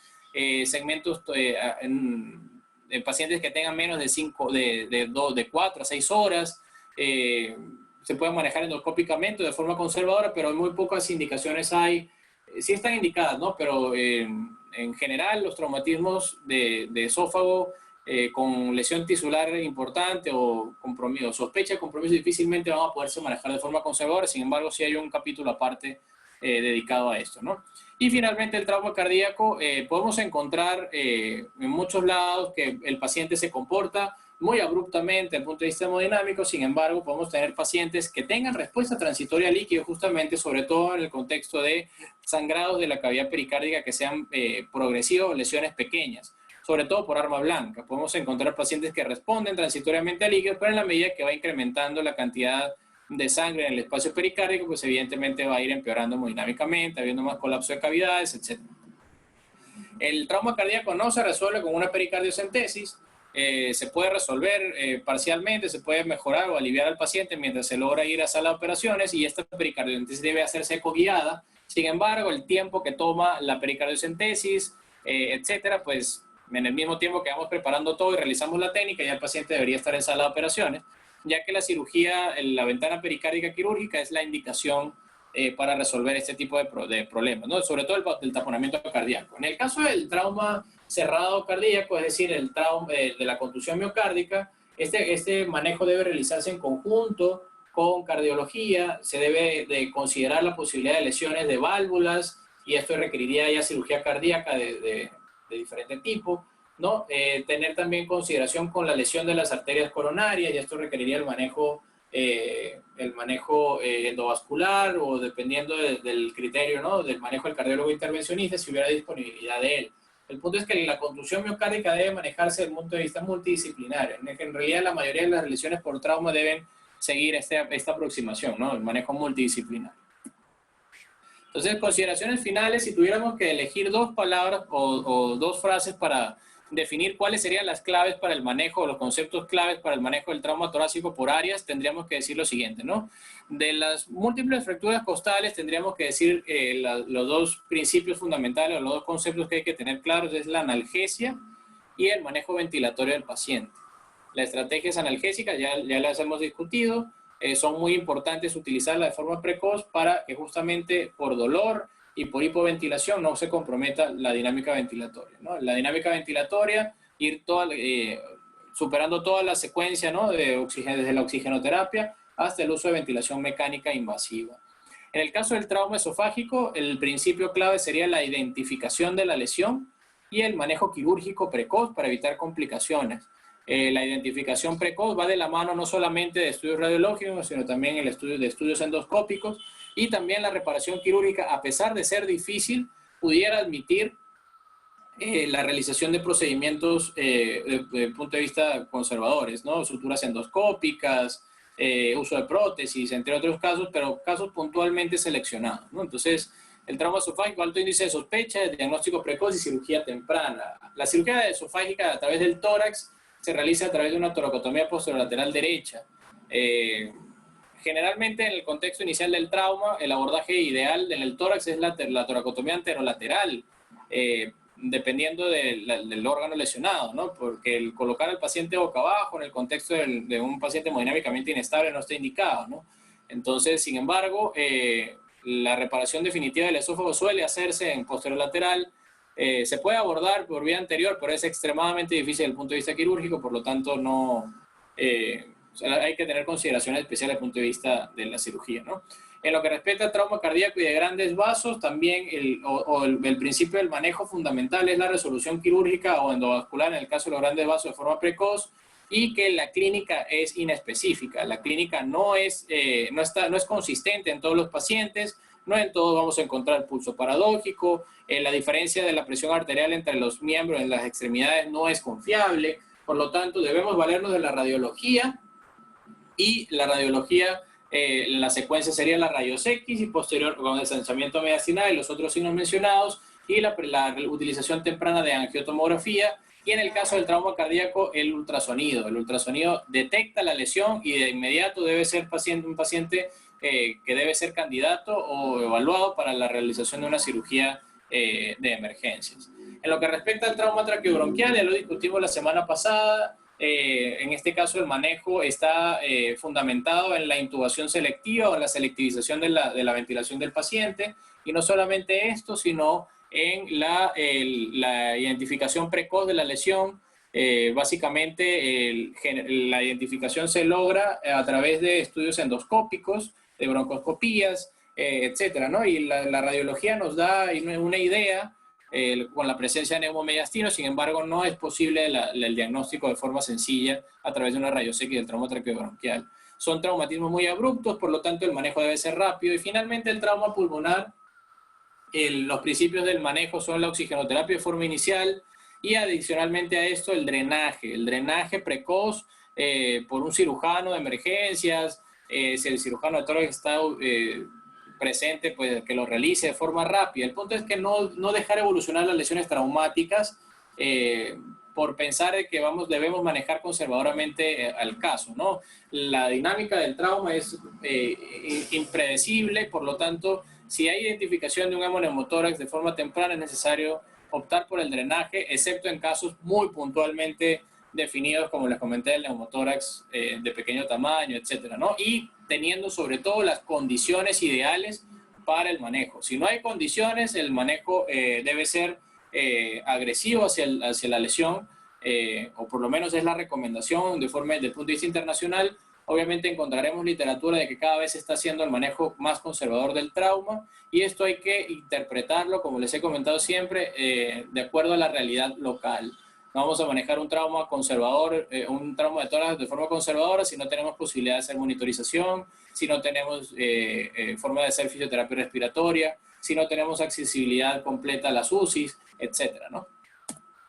segmentos en pacientes que tengan menos de 4 a 6 horas, se pueden manejar endoscópicamente de forma conservadora, pero muy pocas indicaciones hay. Sí están indicadas, ¿no? Pero en general los traumatismos de esófago con lesión tisular importante o compromiso, sospecha de compromiso difícilmente van a poderse manejar de forma conservadora. Sin embargo, sí hay un capítulo aparte dedicado a esto, ¿no? Y finalmente el trauma cardíaco, podemos encontrar en muchos lados que el paciente se comporta muy abruptamente desde el punto de vista hemodinámico. Sin embargo, podemos tener pacientes que tengan respuesta transitoria a líquido, justamente, sobre todo en el contexto de sangrados de la cavidad pericárdica que sean progresivos, lesiones pequeñas, sobre todo por arma blanca. Podemos encontrar pacientes que responden transitoriamente a líquidos, pero en la medida que va incrementando la cantidad de sangre en el espacio pericárdico, pues evidentemente va a ir empeorando hemodinámicamente, habiendo más colapso de cavidades, etc. El trauma cardíaco no se resuelve con una pericardiocentesis. Se puede resolver parcialmente, se puede mejorar o aliviar al paciente mientras se logra ir a sala de operaciones, y esta pericardiocentesis debe hacerse ecoguiada. Sin embargo, el tiempo que toma la pericardiocentesis, etcétera, pues en el mismo tiempo que vamos preparando todo y realizamos la técnica, ya el paciente debería estar en sala de operaciones, ya que la cirugía, la ventana pericárdica quirúrgica es la indicación para resolver este tipo de problemas, ¿no? Sobre todo el taponamiento cardíaco. En el caso del trauma cerrado cardíaco, es decir, el trauma de la contusión miocárdica, este manejo debe realizarse en conjunto con cardiología. Se debe de considerar la posibilidad de lesiones de válvulas, y esto requeriría ya cirugía cardíaca de diferente tipo, ¿no? Tener también consideración con la lesión de las arterias coronarias, y esto requeriría el manejo endovascular, o dependiendo del criterio, ¿no? Del manejo del cardiólogo intervencionista, si hubiera disponibilidad de él. El punto es que la contusión miocárdica debe manejarse desde el punto de vista multidisciplinario. En realidad la mayoría de las lesiones por trauma deben seguir esta aproximación, ¿no? El manejo multidisciplinario. Entonces, consideraciones finales: si tuviéramos que elegir dos palabras o dos frases para definir cuáles serían las claves para el manejo, o los conceptos claves para el manejo del trauma torácico por áreas, tendríamos que decir lo siguiente, ¿no? De las múltiples fracturas costales, tendríamos que decir los dos principios fundamentales, o los dos conceptos que hay que tener claros, es la analgesia y el manejo ventilatorio del paciente. Las estrategias analgésicas ya las hemos discutido. Son muy importantes utilizarlas de forma precoz para que justamente por dolor y por hipoventilación no se comprometa la dinámica ventilatoria, ¿no? La dinámica ventilatoria, superando toda la secuencia, ¿no? Desde la oxigenoterapia hasta el uso de ventilación mecánica invasiva. En el caso del trauma esofágico, el principio clave sería la identificación de la lesión y el manejo quirúrgico precoz para evitar complicaciones. La identificación precoz va de la mano no solamente de estudios radiológicos, sino también el estudio de estudios endoscópicos, y también la reparación quirúrgica, a pesar de ser difícil, pudiera admitir la realización de procedimientos desde el punto de vista conservadores, ¿no? Suturas endoscópicas, uso de prótesis, entre otros casos, pero casos puntualmente seleccionados, ¿no? Entonces, el trauma esofágico, alto índice de sospecha, de diagnóstico precoz y cirugía temprana. La cirugía esofágica a través del tórax se realiza a través de una toracotomía posterolateral derecha. Generalmente en el contexto inicial del trauma, el abordaje ideal en el tórax es la toracotomía anterolateral, dependiendo del órgano lesionado, ¿no? Porque el colocar al paciente boca abajo en el contexto de un paciente hemodinámicamente inestable no está indicado, ¿no? Entonces, sin embargo, la reparación definitiva del esófago suele hacerse en posterolateral. Se puede abordar por vía anterior, pero es extremadamente difícil desde el punto de vista quirúrgico, por lo tanto no, o sea, hay que tener consideraciones especiales desde el punto de vista de la cirugía, ¿no? En lo que respecta al trauma cardíaco y de grandes vasos, también el principio del manejo fundamental es la resolución quirúrgica o endovascular en el caso de los grandes vasos de forma precoz, y que la clínica es inespecífica. La clínica no es consistente en todos los pacientes, no en todos vamos a encontrar pulso paradójico, la diferencia de la presión arterial entre los miembros en las extremidades no es confiable, por lo tanto debemos valernos de la radiología, y la radiología, la secuencia sería la rayos X y posterior con el ensanchamiento mediastinal y los otros signos mencionados, y la utilización temprana de angiotomografía, y en el caso del trauma cardíaco, el ultrasonido. El ultrasonido detecta la lesión y de inmediato debe ser un paciente que debe ser candidato o evaluado para la realización de una cirugía de emergencias. En lo que respecta al trauma traqueobronquial, ya lo discutimos la semana pasada. En este caso el manejo está fundamentado en la intubación selectiva o en la selectivización de la ventilación del paciente, y no solamente esto, sino en la identificación precoz de la lesión. Básicamente la identificación se logra a través de estudios endoscópicos, de broncoscopías, etcétera, ¿no? Y la radiología nos da una idea con la presencia de neumomediastino. Sin embargo, no es posible el diagnóstico de forma sencilla a través de una rayos X del trauma traqueobronquial. Son traumatismos muy abruptos, por lo tanto el manejo debe ser rápido. Y finalmente el trauma pulmonar, los principios del manejo son la oxigenoterapia de forma inicial y adicionalmente a esto el drenaje precoz por un cirujano de emergencias. Si el cirujano de tórax está presente, pues que lo realice de forma rápida. El punto es que no dejar evolucionar las lesiones traumáticas por pensar de que debemos manejar conservadoramente al caso, ¿no? La dinámica del trauma es impredecible, por lo tanto, si hay identificación de un hemoneumotórax de forma temprana, es necesario optar por el drenaje, excepto en casos muy puntualmente definidos, como les comenté, el neumotórax de pequeño tamaño, etcétera, ¿no? Y teniendo sobre todo las condiciones ideales para el manejo. Si no hay condiciones, el manejo debe ser agresivo hacia la lesión, o por lo menos es la recomendación desde el punto de vista internacional. Obviamente encontraremos literatura de que cada vez se está haciendo el manejo más conservador del trauma, y esto hay que interpretarlo, como les he comentado siempre, de acuerdo a la realidad local. No vamos a manejar un trauma conservador, un trauma de tórax de forma conservadora si no tenemos posibilidad de hacer monitorización, si no tenemos forma de hacer fisioterapia respiratoria, si no tenemos accesibilidad completa a las UCIs, etcétera, ¿no?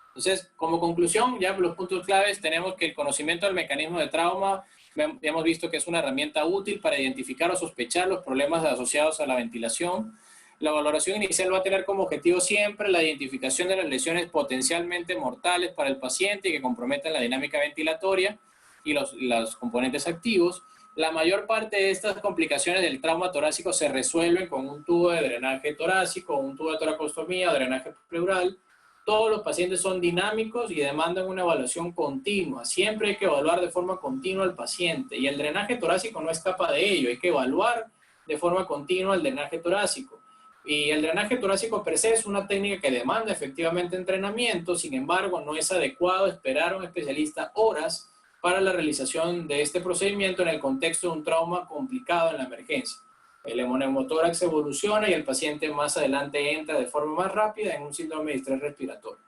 Entonces, como conclusión, ya los puntos claves, tenemos que el conocimiento del mecanismo de trauma, hemos visto que es una herramienta útil para identificar o sospechar los problemas asociados a la ventilación. La valoración inicial va a tener como objetivo siempre la identificación de las lesiones potencialmente mortales para el paciente y que comprometen la dinámica ventilatoria y los componentes activos. La mayor parte de estas complicaciones del trauma torácico se resuelven con un tubo de drenaje torácico, un tubo de toracostomía, drenaje pleural. Todos los pacientes son dinámicos y demandan una evaluación continua. Siempre hay que evaluar de forma continua al paciente, y el drenaje torácico no escapa de ello. Hay que evaluar de forma continua el drenaje torácico. Y el drenaje torácico per se es una técnica que demanda efectivamente entrenamiento, sin embargo, no es adecuado esperar a un especialista horas para la realización de este procedimiento en el contexto de un trauma complicado en la emergencia. El hemoneumotórax evoluciona y el paciente más adelante entra de forma más rápida en un síndrome de estrés respiratorio.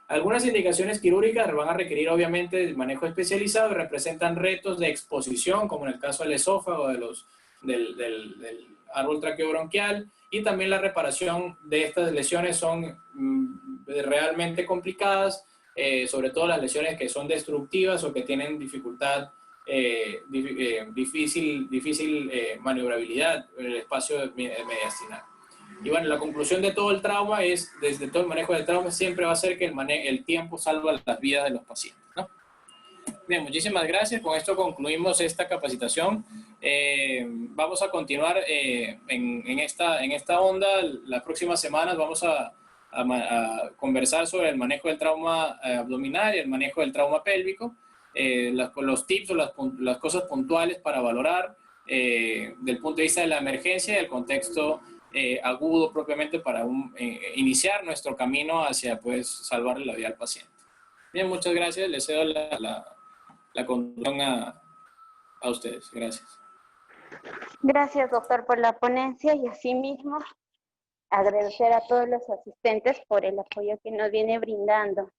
Algunas indicaciones quirúrgicas van a requerir obviamente manejo especializado y representan retos de exposición, como en el caso del esófago, del árbol traqueobronquial, y también la reparación de estas lesiones son realmente complicadas, sobre todo las lesiones que son destructivas o que tienen dificultad, difícil maniobrabilidad en el espacio mediastinal. Y bueno, la conclusión de todo el trauma es, desde todo el manejo del trauma, siempre va a ser que el tiempo salva las vidas de los pacientes, ¿no? Bien, muchísimas gracias. Con esto concluimos esta capacitación. Vamos a continuar en esta onda. Las próximas semanas vamos a conversar sobre el manejo del trauma abdominal y el manejo del trauma pélvico, los tips o las cosas puntuales para valorar del punto de vista de la emergencia y el contexto agudo propiamente para iniciar nuestro camino hacia pues, salvarle la vida al paciente. Bien, muchas gracias. Les cedo la conducción a ustedes. Gracias. Gracias, doctor, por la ponencia y asimismo agradecer a todos los asistentes por el apoyo que nos viene brindando.